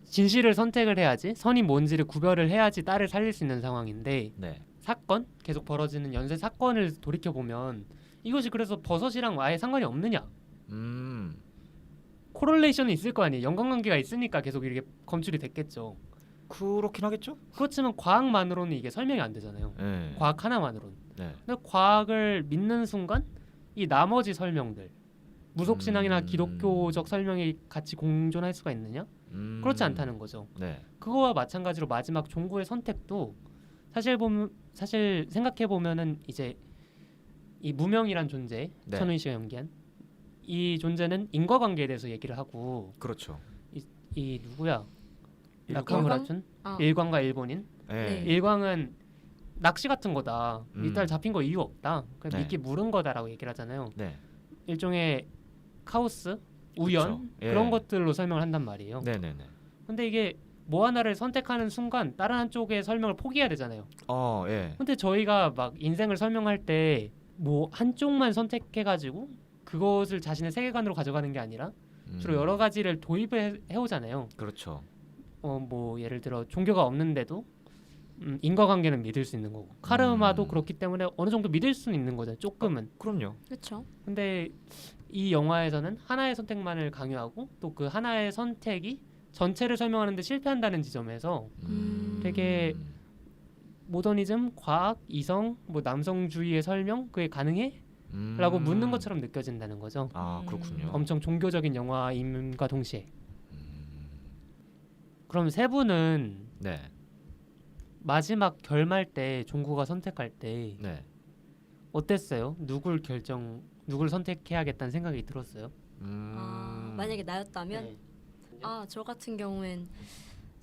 진실을 선택을 해야지 선이 뭔지를 구별을 해야지 딸을 살릴 수 있는 상황인데 네. 사건 계속 벌어지는 연쇄 사건을 돌이켜 보면 이것이 그래서 버섯이랑 아예 상관이 없느냐? 코럴레이션이 있을 거 아니에요. 연관관계가 있으니까 계속 이렇게 검출이 됐겠죠. 그렇긴 하겠죠. 그렇지만 과학만으로는 이게 설명이 안 되잖아요. 네. 과학 하나만으로는. 네. 근데 과학을 믿는 순간 이 나머지 설명들 무속신앙이나 기독교적 설명이 같이 공존할 수가 있느냐? 그렇지 않다는 거죠. 네. 그거와 마찬가지로 마지막 종구의 선택도 사실 생각해 보면은 이제 이 무명이란 존재 네. 천우희 씨가 연기한 이 존재는 인과관계에 대해서 얘기를 하고 그렇죠. 이 누구야? 일광? 나카무라춘 아. 일광과 일본인 네. 일광은 낚시 같은 거다. 이 딸 잡힌 거 이유 없다. 그냥 네. 미끼 물은 거다라고 얘기를 하잖아요. 네. 일종의 카오스, 우연 그쵸. 예. 그런 것들로 설명을 한단 말이에요. 네, 네, 네. 근데 이게 뭐 하나를 선택하는 순간 다른 한쪽의 설명을 포기해야 되잖아요. 예. 근데 저희가 막 인생을 설명할 때 뭐 한쪽만 선택해가지고 그것을 자신의 세계관으로 가져가는 게 아니라 주로 여러 가지를 도입을 해오잖아요. 그렇죠. 뭐 예를 들어 종교가 없는데도 인과관계는 믿을 수 있는 거고 카르마도 그렇기 때문에 어느 정도 믿을 수는 있는 거죠. 조금은. 그럼요. 그렇죠. 근데 이 영화에서는 하나의 선택만을 강요하고 또 그 하나의 선택이 전체를 설명하는데 실패한다는 지점에서 되게 모더니즘, 과학, 이성, 뭐 남성주의의 설명 그게 가능해? 라고 묻는 것처럼 느껴진다는 거죠. 아, 그렇군요. 엄청 종교적인 영화임과 동시에. 그럼 세 분은 네. 마지막 결말 때 종구가 선택할 때 네. 어땠어요? 누굴 선택해야겠다는 생각이 들었어요? 만약에 나였다면 네. 저 같은 경우엔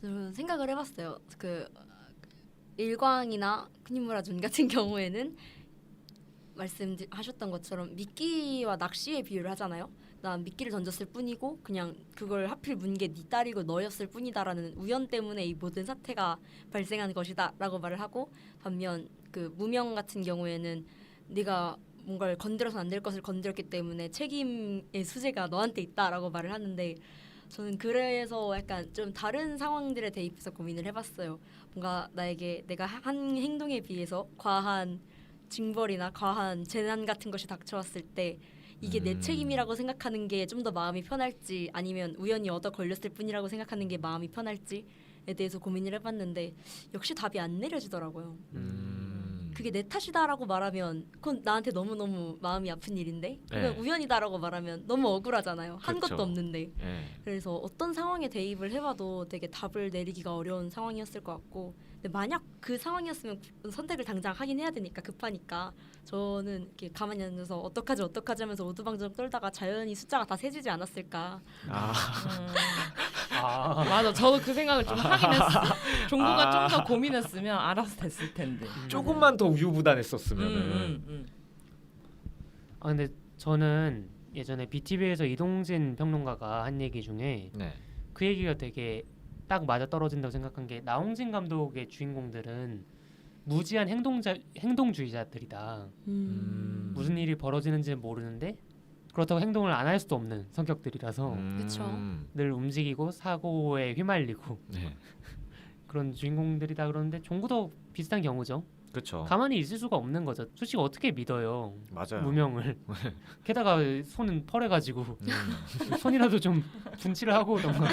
좀 생각을 해봤어요. 그 일광이나 쿠니무라 준 같은 경우에는 말씀하셨던 것처럼 미끼와 낚시의 비유를 하잖아요. 난 미끼를 던졌을 뿐이고 그냥 그걸 하필 문 게 네 딸이고 너였을 뿐이다라는 우연 때문에 이 모든 사태가 발생한 것이다라고 말을 하고, 반면 그 무명 같은 경우에는 네가 뭔가를 건드려서 안 될 것을 건드렸기 때문에 책임의 수재가 너한테 있다라고 말을 하는데, 저는 그래서 약간 좀 다른 상황들에 대입해서 고민을 해봤어요. 뭔가 나에게 내가 한 행동에 비해서 과한 징벌이나 과한 재난 같은 것이 닥쳐왔을 때 이게 내 책임이라고 생각하는 게 좀 더 마음이 편할지, 아니면 우연히 얻어 걸렸을 뿐이라고 생각하는 게 마음이 편할지에 대해서 고민을 해봤는데 역시 답이 안 내려지더라고요. 그게 내 탓이다라고 말하면 그건 나한테 너무너무 마음이 아픈 일인데, 그건 네. 우연이다라고 말하면 너무 억울하잖아요. 한 그쵸. 것도 없는데. 예. 그래서 어떤 상황에 대입을 해봐도 되게 답을 내리기가 어려운 상황이었을 것 같고, 근데 만약 그 상황이었으면 선택을 당장 하긴 해야 되니까 급하니까 저는 이렇게 가만히 앉아서 어떡하지 하면서 오두방정 떨다가 자연히 숫자가 다 세지지 않았을까. 맞아. 저도 그 생각을 좀 하긴 했어. 종구가 좀 더 고민했으면 알아서 됐을 텐데. 조금만 더 우유부단했었으면은. 근데 저는 예전에 BTV에서 이동진 평론가가 한 얘기 중에 네. 그 얘기가 되게 딱 맞아 떨어진다고 생각한 게, 나홍진 감독의 주인공들은 무지한 행동주의자들이다. 무슨 일이 벌어지는지는 모르는데 그렇다고 행동을 안 할 수도 없는 성격들이라서 그쵸. 늘 움직이고 사고에 휘말리고 네. 그런 주인공들이다. 그러는데 종구도 비슷한 경우죠. 그렇죠. 가만히 있을 수가 없는 거죠. 솔직히 어떻게 믿어요, 맞아요. 무명을. 게다가 손은 펄해가지고 손이라도 좀 분칠을 하고 오던가.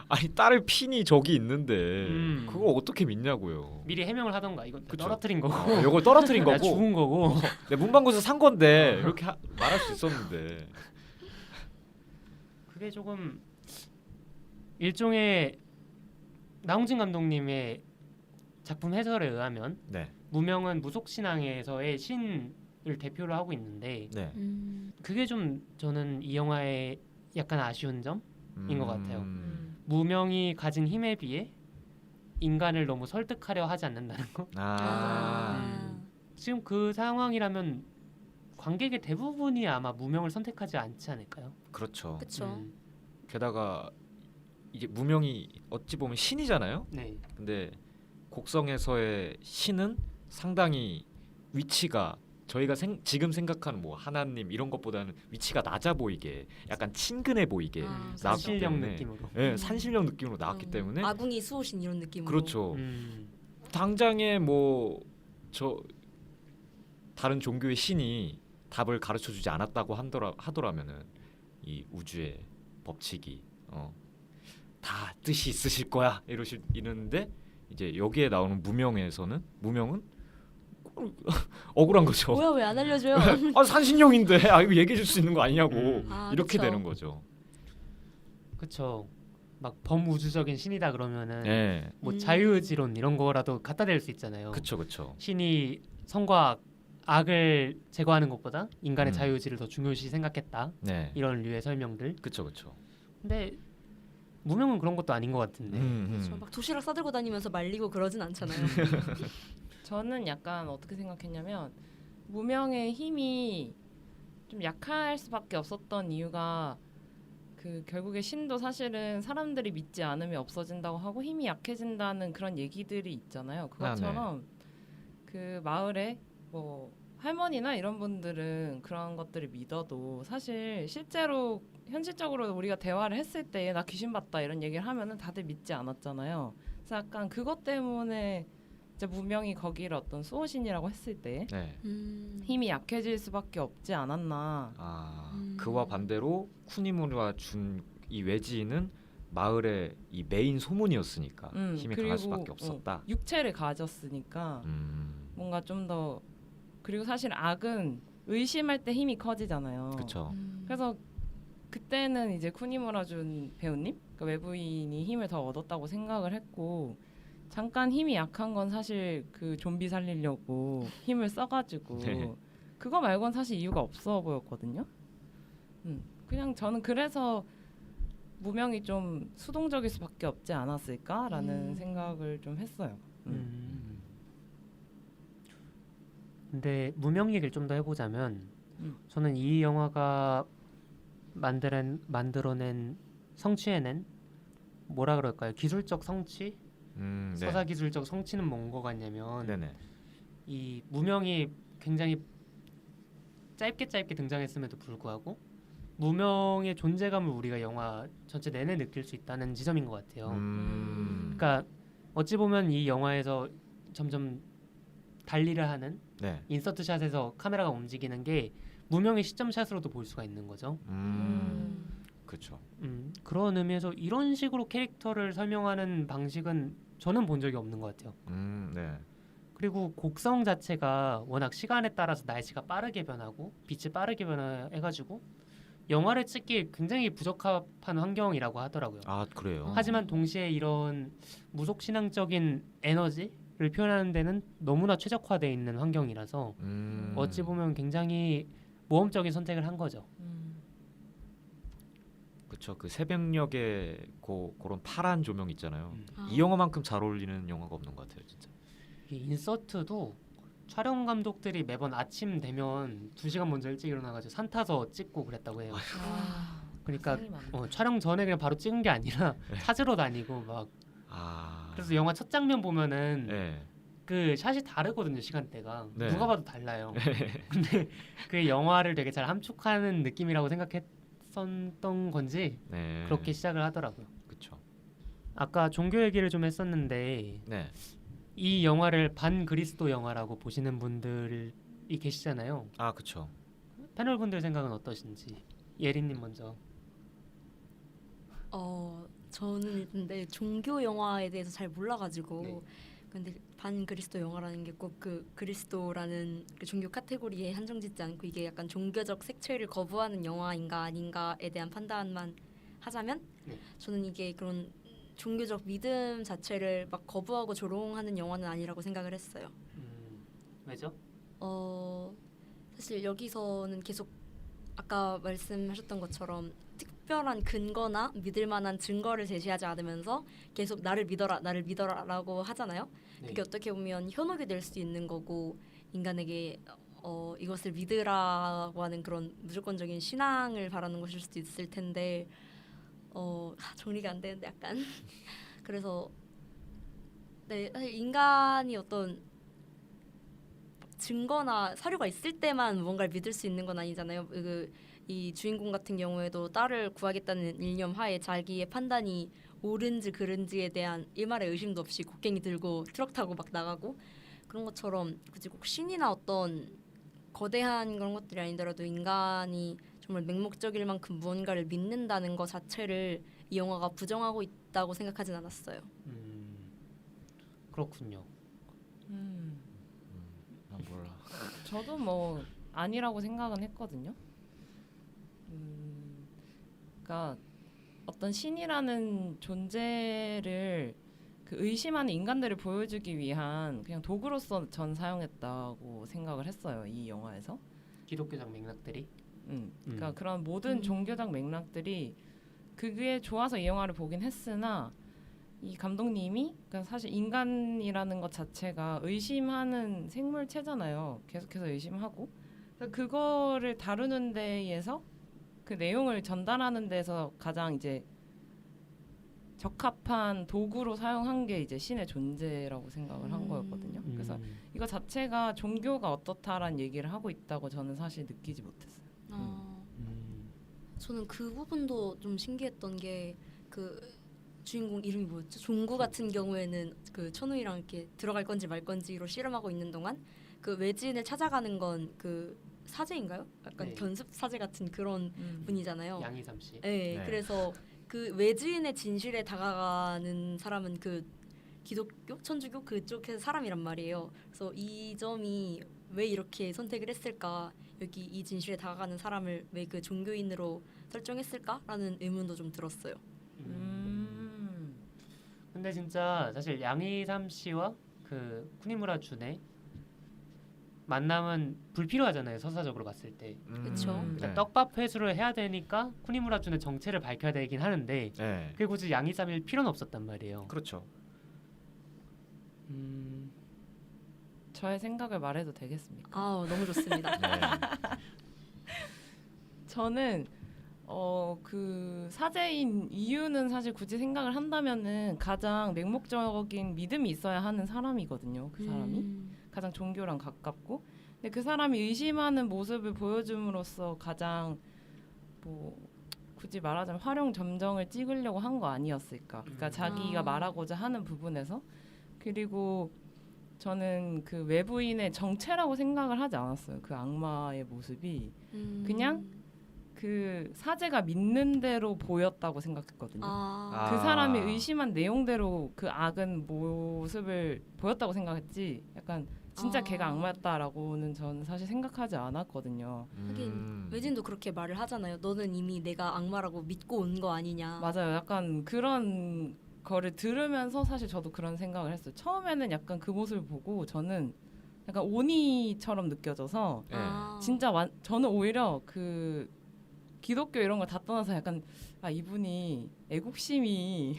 아니 딸을 핀이 저기 있는데 그거 어떻게 믿냐고요. 미리 해명을 하던가. 이건 그쵸. 떨어뜨린 거고 이걸 떨어뜨린 내가 거고 죽은 거고. 내 문방구에서 산 건데 이렇게 말할 수 있었는데. 그게 조금 일종의 나홍진 감독님의 작품 해설에 의하면 네. 무명은 무속신앙에서의 신을 대표를 하고 있는데, 네. 그게 좀 저는 이 영화의 약간 아쉬운 점인 것 같아요. 음. 무명이 가진 힘에 비해 인간을 너무 설득하려 하지 않는다는 거. 지금 그 상황이라면 관객의 대부분이 아마 무명을 선택하지 않지 않을까요? 그렇죠. 그쵸. 게다가 이게 무명이 어찌 보면 신이잖아요. 네. 근데 곡성에서의 신은 상당히 위치가 저희가 지금 생각하는 뭐 하나님 이런 것보다는 위치가 낮아 보이게 약간 친근해 보이게 나왔기 산신령 때문에 느낌으로. 예, 산신령 느낌으로 나왔기 때문에 아궁이 수호신 이런 느낌으로. 그렇죠. 음. 당장에 뭐 저 다른 종교의 신이 답을 가르쳐 주지 않았다고 하더라면은 이 우주의 법칙이 다 뜻이 있으실 거야 이러는데 이제 여기에 나오는 무명은 억울한 거죠. 뭐야 왜 안 알려줘요? 아 산신령인데 이거 얘기해 줄 수 있는 거 아니냐고 이렇게 그쵸. 되는 거죠. 그쵸. 막 범우주적인 신이다 그러면은 예, 뭐 자유의지론 이런 거라도 갖다 댈 수 있잖아요. 그쵸. 신이 선과 악을 제거하는 것보다 인간의 음. 자유의지를 더 중요시 생각했다. 네, 이런 류의 설명들. 그쵸. 근데 무명은 그런 것도 아닌 것 같은데. 그렇죠. 막 도시락 싸들고 다니면서 말리고 그러진 않잖아요. 저는 약간 어떻게 생각했냐면 무명의 힘이 좀 약할 수밖에 없었던 이유가 그 결국에 신도 사실은 사람들이 믿지 않으면 없어진다고 하고 힘이 약해진다는 그런 얘기들이 있잖아요. 그것처럼 그 마을에 뭐 할머니나 이런 분들은 그런 것들을 믿어도 사실 실제로 현실적으로 우리가 대화를 했을 때 나 귀신 봤다 이런 얘기를 하면은 다들 믿지 않았잖아요. 그래서 약간 그것 때문에 이제 무명이 거기를 어떤 수호신이라고 했을 때 네. 힘이 약해질 수밖에 없지 않았나. 그와 반대로 쿠니무라 준 이 외지인은 마을의 이 메인 소문이었으니까 힘이 강할 수밖에 없었다. 육체를 가졌으니까 뭔가 좀 더 그리고 사실 악은 의심할 때 힘이 커지잖아요. 그렇죠. 그래서 그때는 이제 쿠니무라 준 배우님, 그러니까 외부인이 힘을 더 얻었다고 생각을 했고 잠깐 힘이 약한 건 사실 그 좀비 살리려고 힘을 써가지고 네. 그거 말고는 사실 이유가 없어 보였거든요. 그냥 저는 그래서 무명이 좀 수동적일 수밖에 없지 않았을까라는 생각을 좀 했어요. 근데 무명 얘기를 좀 더 해보자면 저는 이 영화가 만들어낸 성취해낸 뭐라 그럴까요? 기술적 성취? 네. 서사 기술적 성취는 뭔 것 같냐면 네네. 이 무명이 굉장히 짧게 등장했음에도 불구하고 무명의 존재감을 우리가 영화 전체 내내 느낄 수 있다는 지점인 것 같아요. 그러니까 어찌 보면 이 영화에서 점점 달리를 하는 네. 인서트 샷에서 카메라가 움직이는 게 무명의 시점 샷으로도 볼 수가 있는 거죠. 그렇죠. 그런 의미에서 이런 식으로 캐릭터를 설명하는 방식은 저는 본 적이 없는 것 같아요. 네. 그리고 곡성 자체가 워낙 시간에 따라서 날씨가 빠르게 변하고 빛이 빠르게 변해가지고 영화를 찍기 굉장히 부적합한 환경이라고 하더라고요. 아 그래요. 하지만 동시에 이런 무속 신앙적인 에너지를 표현하는 데는 너무나 최적화되어 있는 환경이라서 어찌 보면 굉장히 모험적인 선택을 한 거죠. 그렇죠. 그 새벽녘에 그런 파란 조명 있잖아요. 아. 이 영화만큼 잘 어울리는 영화가 없는 것 같아요, 진짜. 이 인서트도 촬영 감독들이 매번 아침 되면 2시간 먼저 일찍 일어나가지고 산 타서 찍고 그랬다고 해요. 그러니까 촬영 전에 그냥 바로 찍은 게 아니라 찾으러 다니고 막. 그래서 영화 첫 장면 보면은 네. 그 샷이 다르거든요, 시간대가. 네. 누가 봐도 달라요. 근데 그 영화를 되게 잘 함축하는 느낌이라고 생각했었던 건지 네. 그렇게 시작을 하더라고요. 그렇죠. 아까 종교 얘기를 좀 했었는데 네. 이 영화를 반그리스도 영화라고 보시는 분들이 계시잖아요. 아 그렇죠. 패널 분들 생각은 어떠신지. 예린님 먼저. 저는 근데 종교 영화에 대해서 잘 몰라가지고 네. 근데 반그리스도 영화라는 게 꼭 그 그리스도라는 그 종교 카테고리에 한정짓지 않고 이게 약간 종교적 색채를 거부하는 영화인가 아닌가에 대한 판단만 하자면 저는 이게 그런 종교적 믿음 자체를 막 거부하고 조롱하는 영화는 아니라고 생각을 했어요. 왜죠? 사실 여기서는 계속 아까 말씀하셨던 것처럼 특별한 근거나 믿을 만한 증거를 제시하지 않으면서 계속 나를 믿어라라고 하잖아요. 그게 어떻게 보면 현혹이 될 수 있는 거고 인간에게 이것을 믿으라고 하는 그런 무조건적인 신앙을 바라는 것일 수도 있을 텐데 정리가 안 되는데 약간 그래서 네 사실 인간이 어떤 증거나 사료가 있을 때만 무언가를 믿을 수 있는 건 아니잖아요. 이 주인공 같은 경우에도 딸을 구하겠다는 일념 하에 자기의 판단이 옳은지 그른지에 대한 일말의 의심도 없이 곡괭이 들고 트럭 타고 막 나가고 그런 것처럼 굳이 꼭 신이나 어떤 거대한 그런 것들이 아니더라도 인간이 정말 맹목적일 만큼 무언가를 믿는다는 것 자체를 이 영화가 부정하고 있다고 생각하진 않았어요. 그렇군요. 난 몰라. 저도 뭐 아니라고 생각은 했거든요. 그러니까 어떤 신이라는 존재를 그 의심하는 인간들을 보여주기 위한 그냥 도구로서 전 사용했다고 생각을 했어요. 이 영화에서. 기독교적 맥락들이. 그러니까 그런 모든 종교적 맥락들이 그게 좋아서 이 영화를 보긴 했으나 이 감독님이 그러니까 사실 인간이라는 것 자체가 의심하는 생물체잖아요. 계속해서 의심하고 그러니까 그거를 다루는 데에서 그 내용을 전달하는 데서 가장 이제 적합한 도구로 사용한 게 이제 신의 존재라고 생각을 한 거였거든요. 그래서 이거 자체가 종교가 어떻다라는 얘기를 하고 있다고 저는 사실 느끼지 못했어요. 저는 그 부분도 좀 신기했던 게 그 주인공 이름이 뭐였죠? 종구 같은 경우에는 그 천우이랑 이렇게 들어갈 건지 말 건지로 씨름하고 있는 동안 그 외지인을 찾아가는 건 그 사제인가요? 약간 네. 견습 사제 같은 그런 분이잖아요. 양희삼 씨. 네, 네. 그래서 그 외지인의 진실에 다가가는 사람은 그 기독교, 천주교 그쪽의 사람이란 말이에요. 그래서 이 점이 왜 이렇게 선택을 했을까? 여기 이 진실에 다가가는 사람을 왜 그 종교인으로 설정했을까라는 의문도 좀 들었어요. 근데 진짜 사실 양희삼 씨와 그 쿠니무라 준의 만남은 불필요하잖아요. 서사적으로 봤을 때. 그쵸. 일단 떡밥 회수를 해야 되니까 쿠니무라 준의 정체를 밝혀야 되긴 하는데 네. 그게 굳이 양희삼일 필요는 없었단 말이에요. 그렇죠. 저의 생각을 말해도 되겠습니까? 아, 너무 좋습니다. 네. 저는 그 사제인 이유는 사실 굳이 생각을 한다면은 가장 맹목적인 믿음이 있어야 하는 사람이거든요. 그 사람이 가장 종교랑 가깝고, 근데 그 사람이 의심하는 모습을 보여줌으로써 가장 뭐 굳이 말하자면 활용 점정을 찍으려고 한 거 아니었을까? 그러니까 자기가 말하고자 하는 부분에서. 그리고 저는 그 외부인의 정체라고 생각을 하지 않았어요. 그 악마의 모습이 그냥 그 사제가 믿는 대로 보였다고 생각했거든요. 그 사람이 의심한 내용대로 그 악은 모습을 보였다고 생각했지 약간 진짜 걔가 악마였다라고는 저는 사실 생각하지 않았거든요. 하긴 외진도 그렇게 말을 하잖아요. 너는 이미 내가 악마라고 믿고 온 거 아니냐. 맞아요. 약간 그런 거를 들으면서 사실 저도 그런 생각을 했어요. 처음에는 약간 그 모습을 보고 저는 약간 오니처럼 느껴져서 네. 진짜 저는 오히려 그 기독교 이런 걸 다 떠나서 약간 이분이 애국심이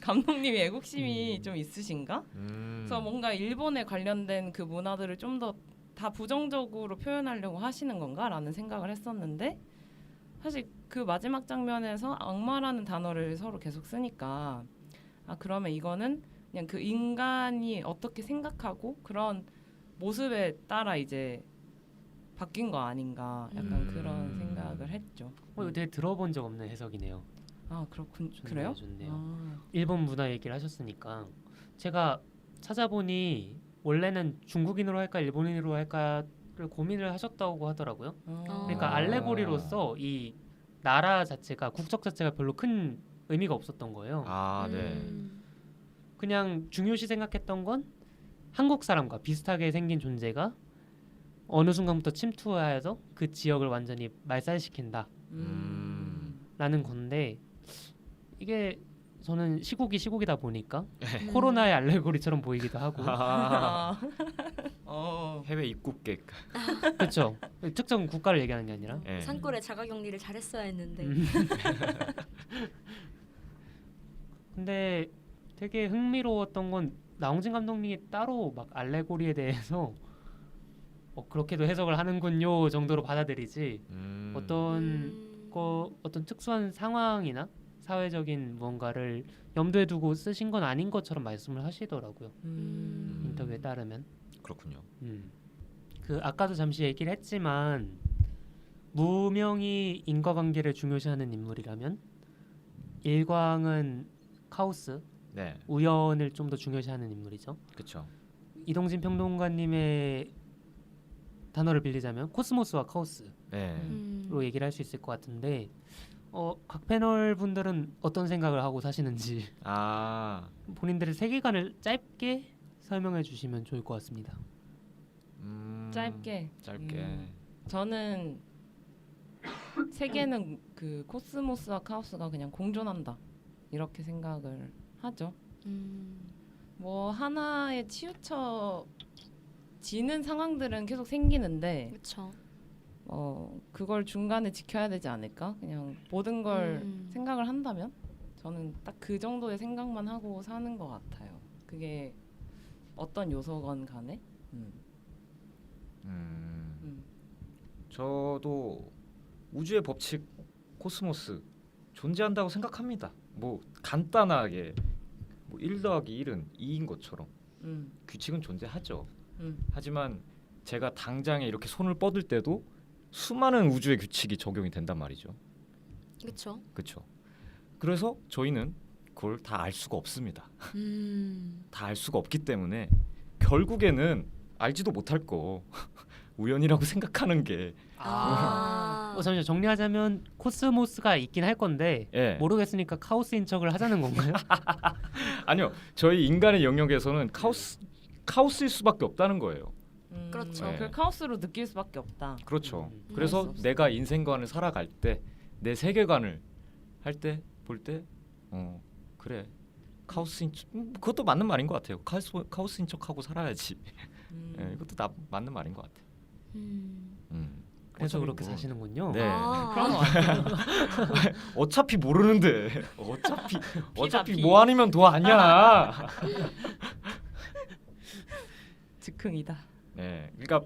감독님이 애국심이 좀 있으신가? 그래서 뭔가 일본에 관련된 그 문화들을 좀 더 다 부정적으로 표현하려고 하시는 건가라는 생각을 했었는데 사실 그 마지막 장면에서 악마라는 단어를 서로 계속 쓰니까 그러면 이거는 그냥 그 인간이 어떻게 생각하고 그런 모습에 따라 이제 바뀐 거 아닌가 약간 그런 생각을 했죠. 이거 되게 들어본 적 없는 해석이네요. 그래요? 좋네요. 일본 문화 얘기를 하셨으니까 제가 찾아보니 원래는 중국인으로 할까 일본인으로 할까를 고민을 하셨다고 하더라고요. 그러니까 알레고리로서 이 나라 자체가 국적 자체가 별로 큰 의미가 없었던 거예요. 네. 그냥 중요시 생각했던 건 한국 사람과 비슷하게 생긴 존재가 어느 순간부터 침투해서 그 지역을 완전히 말살시킨다 라는 건데 이게 저는 시국이다 보니까 코로나의 알레고리처럼 보이기도 하고 해외 입국객. 그렇죠. 특정 국가를 얘기하는 게 아니라 네. 산골에 자가격리를 잘했어야 했는데. 근데 되게 흥미로웠던 건 나홍진 감독님이 따로 막 알레고리에 대해서 그렇게도 해석을 하는군요 정도로 받아들이지 어떤 특수한 상황이나 사회적인 무언가를 염두에 두고 쓰신 건 아닌 것처럼 말씀을 하시더라고요. 인터뷰에 따르면. 그렇군요. 그 아까도 잠시 얘기를 했지만 무명이 인과관계를 중요시하는 인물이라면 일광은 카오스, 네, 우연을 좀 더 중요시하는 인물이죠. 그렇죠. 이동진 평론가님의 단어를 빌리자면 코스모스와 카오스로 네. 얘기를 할 수 있을 것 같은데 각 패널 분들은 어떤 생각을 하고 사시는지 아, 본인들의 세계관을 짧게 설명해 주시면 좋을 것 같습니다. 짧게. 짧게. 저는 세계는 그 코스모스와 카오스가 그냥 공존한다 이렇게 생각을 하죠. 뭐 하나에 치우쳐지는 상황들은 계속 생기는데 그렇죠. 그걸 중간에 지켜야 되지 않을까? 그냥 모든 걸 생각을 한다면 저는 딱 그 정도의 생각만 하고 사는 것 같아요. 그게 어떤 요소건 간에. 저도 우주의 법칙 코스모스 존재한다고 생각합니다. 뭐 간단하게 뭐 1 더하기 1은 2인 것처럼 규칙은 존재하죠. 하지만 제가 당장에 이렇게 손을 뻗을 때도 수많은 우주의 규칙이 적용이 된단 말이죠. 그렇죠. 그렇죠. 그래서 저희는 그걸 다 알 수가 없습니다. 다 알 수가 없기 때문에 결국에는 알지도 못할 거 우연이라고 생각하는 게 잠시만 정리하자면 코스모스가 있긴 할 건데 예. 모르겠으니까 카오스인 척을 하자는 건가요? 아니요. 저희 인간의 영역에서는 카오스일 수밖에 없다는 거예요. 그렇죠. 네. 그 카오스로 느낄 수밖에 없다. 그렇죠. 알 그래서 수 없어. 내가 인생관을 살아갈 때 내 세계관을 할 때 볼 때 그래 카오스인 척 그것도 맞는 말인 것 같아요. 카오스인 척하고 살아야지. 예, 이것도 맞는 말인 것 같아요. 그래서 어차피 그렇게 뭐- 사시는군요. 네. 그런 것 같아요. 어차피 모르는데 어차피 피. 뭐 아니면 도 아니야. 즉흥이다. 네, 그러니까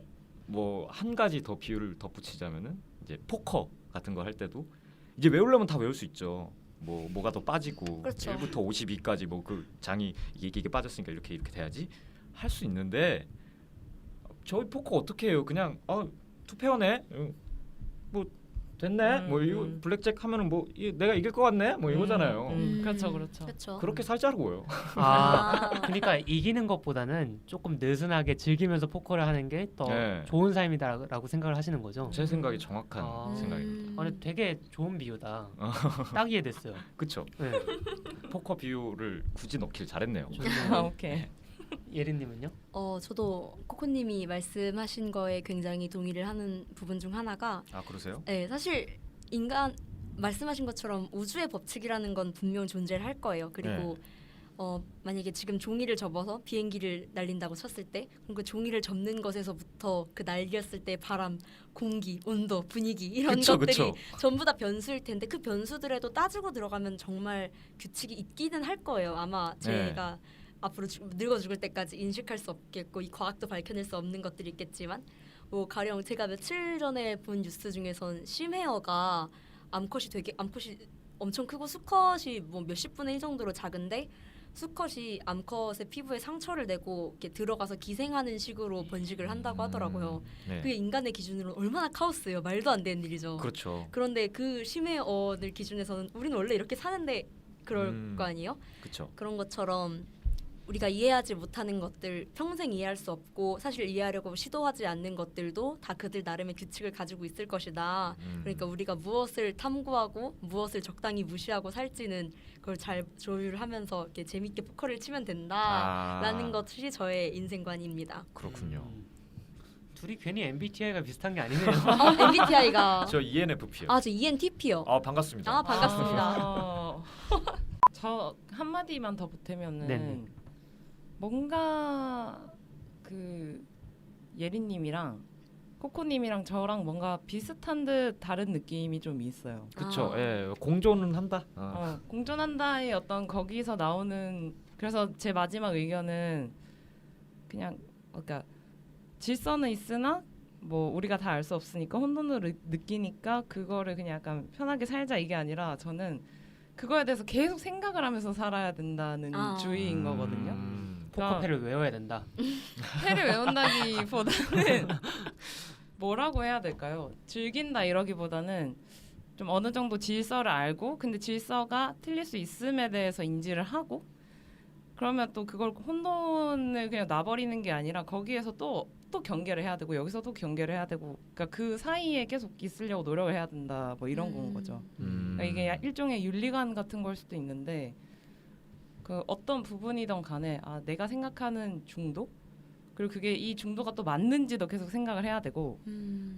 뭐 한 가지 더 비유를 덧붙이자면은 이제 포커 같은 거 할 때도 이제 외우려면 다 외울 수 있죠. 뭐가 더 빠지고 그렇죠. 1부터 52까지 뭐 그 장이 이게 빠졌으니까 이렇게 돼야지 할 수 있는데 저희 포커 어떻게 해요? 그냥 투페어네. 뭐 됐네. 뭐 이거 블랙잭 하면은 뭐 내가 이길 것 같네. 뭐 이거잖아요. 그렇죠, 그렇죠. 그렇죠. 그렇게 살자고요. 그러니까 이기는 것보다는 조금 느슨하게 즐기면서 포커를 하는 게 더 네. 좋은 삶이다라고 생각을 하시는 거죠. 제 생각이 정확한 생각입니다. 근데 되게 좋은 비유다. 딱 이해됐어요. 그렇죠. 네. 포커 비유를 굳이 넣길 잘했네요. 아, 오케이. 예린님은요? 저도 코코님이 말씀하신 거에 굉장히 동의를 하는 부분 중 하나가 아 그러세요? 네, 사실 인간 말씀하신 것처럼 우주의 법칙이라는 건 분명 존재를 할 거예요. 그리고 만약에 지금 종이를 접어서 비행기를 날린다고 쳤을 때 그럼 그 종이를 접는 것에서부터 그 날렸을 때 바람, 공기, 온도, 분위기 이런 그쵸, 것들이 그쵸. 전부 다 변수일 텐데 그 변수들에도 따지고 들어가면 정말 규칙이 있기는 할 거예요. 아마 제가 앞으로 늙어 죽을 때까지 인식할 수 없겠고 이 과학도 밝혀낼 수 없는 것들이 있겠지만 뭐 가령 제가 며칠 전에 본 뉴스 중에선 심해어가 암컷이 엄청 크고 수컷이 뭐 몇십 분의 1 정도로 작은데 수컷이 암컷의 피부에 상처를 내고 이렇게 들어가서 기생하는 식으로 번식을 한다고 하더라고요. 네. 그게 인간의 기준으로 얼마나 카오스예요. 말도 안 되는 일이죠. 그렇죠. 그런데 그 심해어들 기준에서는 우리는 원래 이렇게 사는데 그럴 거 아니에요? 그렇죠. 그런 것처럼 우리가 이해하지 못하는 것들, 평생 이해할 수 없고 사실 이해하려고 시도하지 않는 것들도 다 그들 나름의 규칙을 가지고 있을 것이다. 그러니까 우리가 무엇을 탐구하고 무엇을 적당히 무시하고 살지는 그걸 잘 조율하면서 이렇게 재밌게 포커를 치면 된다라는 것이 저의 인생관입니다. 그렇군요. 둘이 괜히 MBTI가 비슷한 게 아니네요. MBTI가 저 ENFP요. 저 ENTP요. 반갑습니다. 반갑습니다. 저 한마디만 더 보태면은 네네. 뭔가 그 예린님이랑 코코님이랑 저랑 뭔가 비슷한 듯 다른 느낌이 좀 있어요. 그렇죠. 예, 공존은 한다. 공존한다의 어떤 거기서 나오는 그래서 제 마지막 의견은 그냥 그러니까 질서는 있으나 뭐 우리가 다 알 수 없으니까 혼돈을 느끼니까 그거를 그냥 약간 편하게 살자 이게 아니라 저는 그거에 대해서 계속 생각을 하면서 살아야 된다는 주의인 거거든요. 포커패를 외워야 된다. 패를 외운다기보다는 뭐라고 해야 될까요? 즐긴다 이러기보다는 좀 어느 정도 질서를 알고 근데 질서가 틀릴 수 있음에 대해서 인지를 하고 그러면 또 그걸 혼돈을 그냥 놔버리는 게 아니라 거기에서 또 경계를 해야 되고 여기서 또 경계를 해야 되고 그러니까 그 사이에 계속 있으려고 노력을 해야 된다 뭐 이런 건 거죠. 그러니까 이게 일종의 윤리관 같은 걸 수도 있는데 그 어떤 부분이든 간에 내가 생각하는 중도 그리고 그게 이 중도가 또 맞는지도 계속 생각을 해야 되고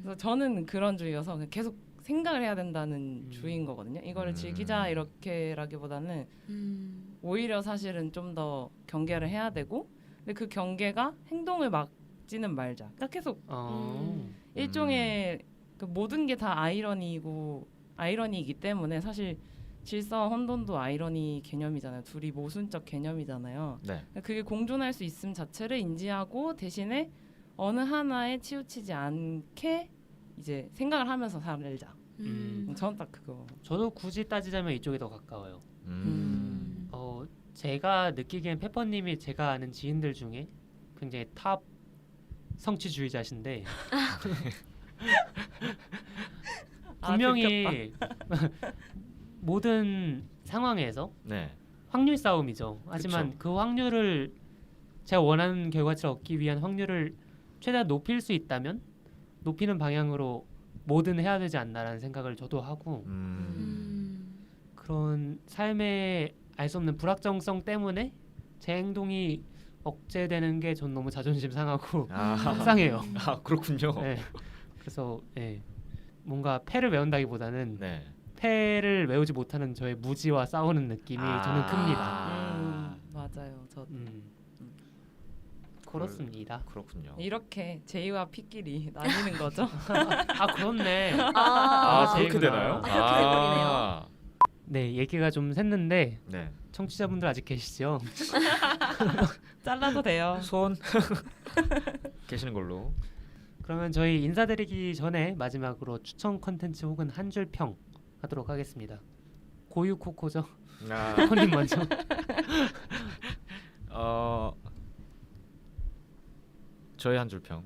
그래서 저는 그런 주의여서 그냥 계속 생각을 해야 된다는 주의인 거거든요. 이거를 즐기자 이렇게라기보다는 오히려 사실은 좀 더 경계를 해야 되고 근데 그 경계가 행동을 막지는 말자. 그러니까 계속 일종의 그 모든 게 다 아이러니이기 때문에 사실 질서와 혼돈도 아이러니 개념이잖아요. 둘이 모순적 개념이잖아요. 네. 그게 공존할 수 있음 자체를 인지하고 대신에 어느 하나에 치우치지 않게 이제 생각을 하면서 살자. 저는 딱 그거. 저도 굳이 따지자면 이쪽이 더 가까워요. 제가 느끼기엔 페퍼님이 제가 아는 지인들 중에 굉장히 탑 성취주의자신데 분명히 모든 상황에서 네. 확률 싸움이죠. 하지만 그쵸. 그 확률을 제가 원하는 결과치를 얻기 위한 확률을 최대한 높일 수 있다면 높이는 방향으로 뭐든 해야 되지 않나라는 생각을 저도 하고 그런 삶의 알 수 없는 불확정성 때문에 제 행동이 억제되는 게 전 너무 자존심 상하고 속상해요. 그렇군요. 네. 그래서 뭔가 패를 외운다기보다는 네. 패를 외우지 못하는 저의 무지와 싸우는 느낌이 저는 큽니다. 맞아요. 저 그렇습니다. 그렇군요. 이렇게 제이와 피끼리 나뉘는 거죠. 그렇네. 그렇게 제이구나. 되나요? 그렇게 돼버리네요. 네, 얘기가 좀 샜는데 네. 청취자분들 아직 계시죠? 잘라도 돼요. 손 계시는 걸로. 그러면 저희 인사드리기 전에 마지막으로 추천 컨텐츠 혹은 한 줄 평 하도록 하겠습니다. 고유코코죠. 코코님 먼저. 저의 한 줄 평.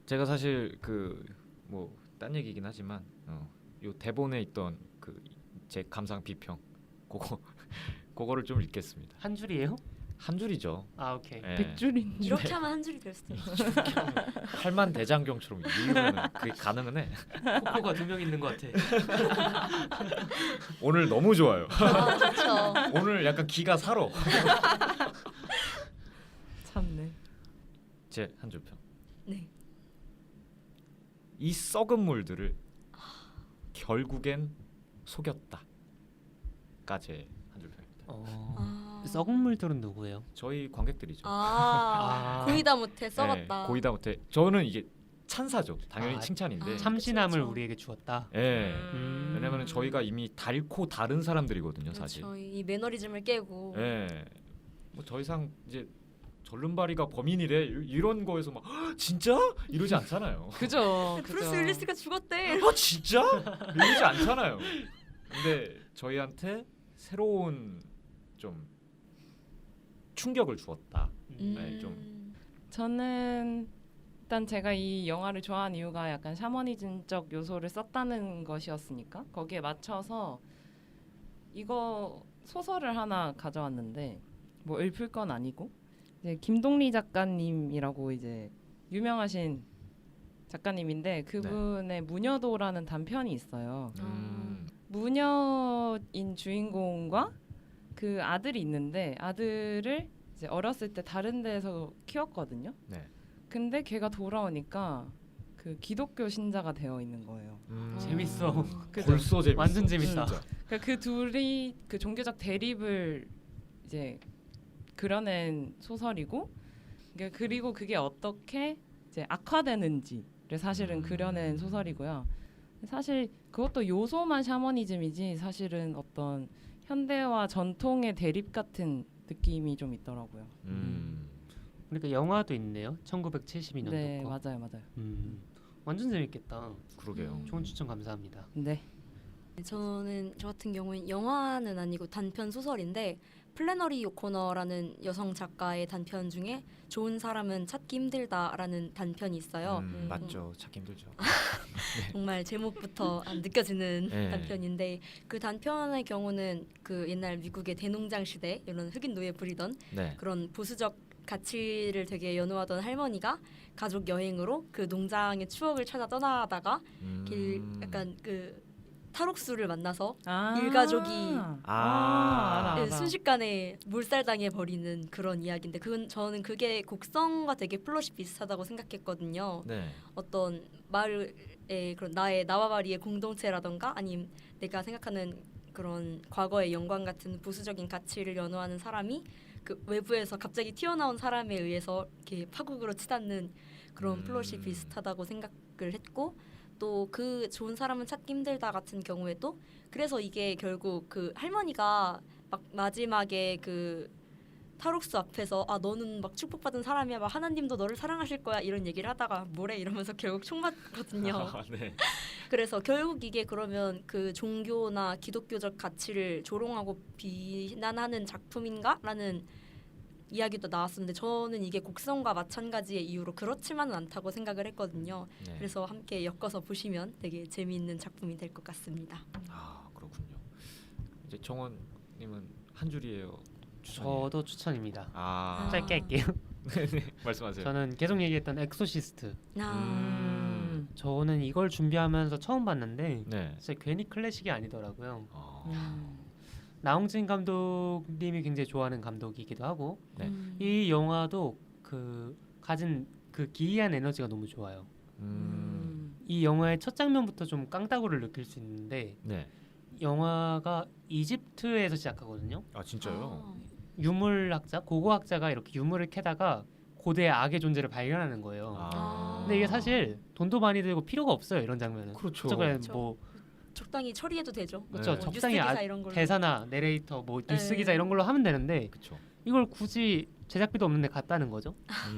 제가 사실 뭐 딴 얘기긴 하지만 요 대본에 있던 제 감상 비평 그거를 좀 읽겠습니다. 한 줄이에요? 한 줄이죠. 오케이. 네. 100줄인 이렇게 하면 한 줄이 될 수도 있어. 팔만 대장경처럼 읽으면 그게 가능은 해. 코코가 2명 있는 것 같아. 오늘 너무 좋아요. 그렇죠. 오늘 약간 기가 살아. 참네. 제 한 줄 평. 네. 이 썩은 물들을 결국엔 속였다가 제 한 줄 평입니다. 썩은 물들은 누구예요? 저희 관객들이죠. 고이다 못해 썩었다. 네, 고이다 못해. 저는 이게 찬사죠. 당연히 칭찬인데. 참신함을 그쵸. 우리에게 주었다. 예. 왜냐면 저희가 이미 닳고 다른 사람들이거든요, 사실. 그렇죠. 이 매너리즘을 깨고. 예. 뭐 더 이상 이제 절름발이가 범인이래 이런 거에서 막 진짜 이러지 않잖아요. 그죠. 브루스 윌리스가 죽었대. 진짜 이러지 않잖아요. 근데 저희한테 새로운 좀 충격을 주었다. 네, 좀. 저는 일단 제가 이 영화를 좋아한 이유가 약간 샤머니즘적 요소를 썼다는 것이었으니까 거기에 맞춰서 이거 소설을 하나 가져왔는데 뭐 읊을 건 아니고 이제 김동리 작가님이라고 이제 유명하신 작가님인데 그분의 무녀도라는 단편이 있어요. 무녀인 주인공과 그 아들이 있는데 아들을 이제 어렸을 때 다른 데서 키웠거든요. 네. 근데 걔가 돌아오니까 그 기독교 신자가 되어 있는 거예요. 재밌어. 그죠? 벌써 재밌어. 완전 재밌다. 진짜. 그러니까 그 둘이 그 종교적 대립을 이제 그려낸 소설이고 그리고 그게 어떻게 이제 악화되는지를 사실은 그려낸 소설이고요. 사실 그것도 요소만 샤머니즘이지 사실은 어떤 현대와 전통의 대립 같은 느낌이 좀 있더라고요. 그러니까 영화도 있네요. 1972년도 네, 거. 맞아요. 완전 재밌겠다. 그러게요. 좋은 추천 감사합니다. 네. 저 같은 경우는 영화는 아니고 단편 소설인데 플래너리 오코너라는 여성 작가의 단편 중에 좋은 사람은 찾기 힘들다라는 단편이 있어요. 맞죠. 찾기 힘들죠. 정말 제목부터 안 느껴지는 네. 단편인데 그 단편의 경우는 그 옛날 미국의 대농장 시대 이런 흑인 노예 부리던 네. 그런 보수적 가치를 되게 연호하던 할머니가 가족 여행으로 그 농장의 추억을 찾아 떠나다가 약간 그 탈옥수를 만나서 일가족이 알아. 순식간에 몰살당해 버리는 그런 이야기인데 저는 그게 곡성과 되게 플롯이 비슷하다고 생각했거든요. 네. 어떤 마을의 그런 나와 마리의 공동체라던가 아니면 내가 생각하는 그런 과거의 영광 같은 보수적인 가치를 연호하는 사람이 그 외부에서 갑자기 튀어나온 사람에 의해서 이렇게 파국으로 치닫는 그런 플롯이 비슷하다고 생각을 했고 또 그 좋은 사람은 찾기 힘들다 같은 경우에도 그래서 이게 결국 그 할머니가 막 마지막에 그 탈옥수 앞에서 아 너는 막 축복받은 사람이야 막 하나님도 너를 사랑하실 거야 이런 얘기를 하다가 뭐래 이러면서 결국 총 맞거든요. 네. 그래서 결국 이게 그러면 그 종교나 기독교적 가치를 조롱하고 비난하는 작품인가라는 이야기도 나왔었는데 저는 이게 곡성과 마찬가지의 이유로 그렇지만은 않다고 생각을 했거든요. 네. 그래서 함께 엮어서 보시면 되게 재미있는 작품이 될 것 같습니다. 아 그렇군요. 이제 정원님은 한 줄이에요. 추천이에요? 저도 추천입니다. 아 짧게 할게요. 네, 말씀하세요. 저는 계속 얘기했던 엑소시스트. 아, 저는 이걸 준비하면서 처음 봤는데 네. 진짜 괜히 클래식이 아니더라고요. 어, 나홍진 감독님이 굉장히 좋아하는 감독이기도 하고 네. 이 영화도 그 가진 그 기이한 에너지가 너무 좋아요. 이 영화의 첫 장면부터 좀 깡따구를 느낄 수 있는데 네. 영화가 이집트에서 시작하거든요. 아 진짜요? 유물학자, 고고학자가 이렇게 유물을 캐다가 고대 악의 존재를 발견하는 거예요. 근데 이게 사실 돈도 많이 들고 필요가 없어요. 이런 장면은. 그렇죠. 그렇죠. 뭐 적당히 처리해도 되죠. 그렇죠. 네. 적당히 뉴스 기사 이런 걸로. 대사나 내레이터, 뭐 뉴스 네. 기자 이런 걸로 하면 되는데 그렇죠. 이걸 굳이 제작비도 없는데 갔다는 거죠.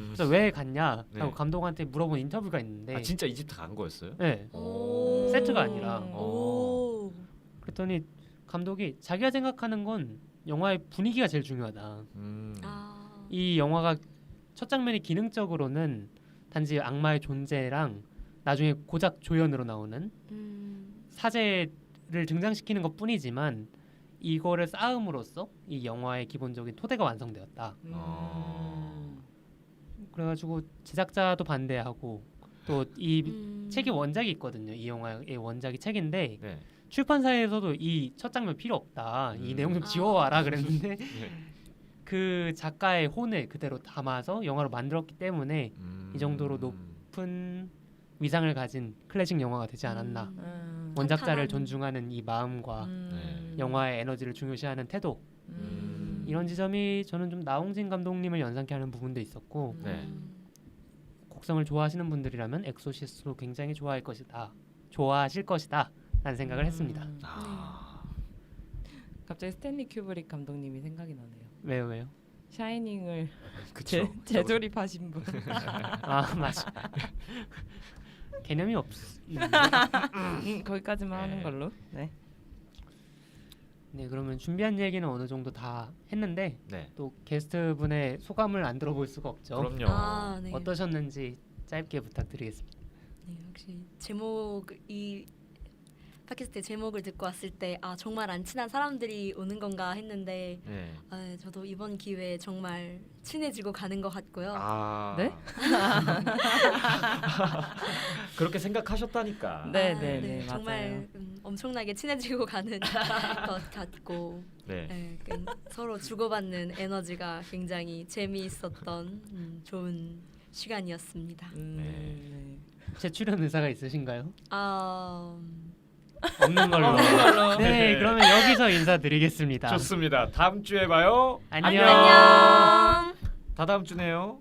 그래서 왜 갔냐 하고 네. 감독한테 물어본 인터뷰가 있는데 아 진짜 이집트 간 거였어요? 네. 오. 세트가 아니라. 오. 그랬더니 감독이 자기가 생각하는 건 영화의 분위기가 제일 중요하다. 아. 이 영화가 첫 장면이 기능적으로는 단지 악마의 존재랑 나중에 고작 조연으로 나오는 사제를 등장시키는 것뿐이지만 이거를 쌓음으로써 이 영화의 기본적인 토대가 완성되었다. 그래가지고 제작자도 반대하고 또 이 책이 원작이 있거든요. 이 영화의 원작이 책인데 네. 출판사에서도 이 첫 장면 필요 없다. 이 내용 좀 지워와라 그랬는데 네. 그 작가의 혼을 그대로 담아서 영화로 만들었기 때문에 이 정도로 높은 위상을 가진 클래식 영화가 되지 않았나. 원작자를 탄탄한. 존중하는 이 마음과 네. 영화의 에너지를 중요시하는 태도 이런 지점이 저는 좀 나홍진 감독님을 연상케 하는 부분도 있었고 네. 곡성을 좋아하시는 분들이라면 엑소시스트도 굉장히 좋아하실 것이다 라는 생각을 했습니다. 아. 갑자기 스탠리 큐브릭 감독님이 생각이 나네요. 왜요? 샤이닝을 그쵸. 재조립하신 분. 아 맞아. 개념이 거기까지만 하는 네. 걸로. 네. 네 그러면 준비한 얘기는 어느 정도 다 했는데 네. 또 게스트분의 소감을 안 들어볼 수가 없죠. 그럼요. 아, 네. 어떠셨는지 짧게 부탁드리겠습니다. 네, 역시 이 팟캐스트 제목을 듣고 왔을 때 아 정말 안 친한 사람들이 오는 건가 했는데 네. 아, 저도 이번 기회에 정말 친해지고 가는 것 같고요. 아. 네? 그렇게 생각하셨다니까. 네, 아, 네, 네, 정말 엄청나게 친해지고 가는 것 같고 네. 네, 서로 주고받는 에너지가 굉장히 재미있었던 좋은 시간이었습니다. 네. 재출연 의사가 있으신가요? 아, 없는 걸로. 없는 걸로. 네, 그러면 여기서 인사드리겠습니다. 좋습니다. 다음 주에 봐요. 안녕. 안녕. 다다음 주네요.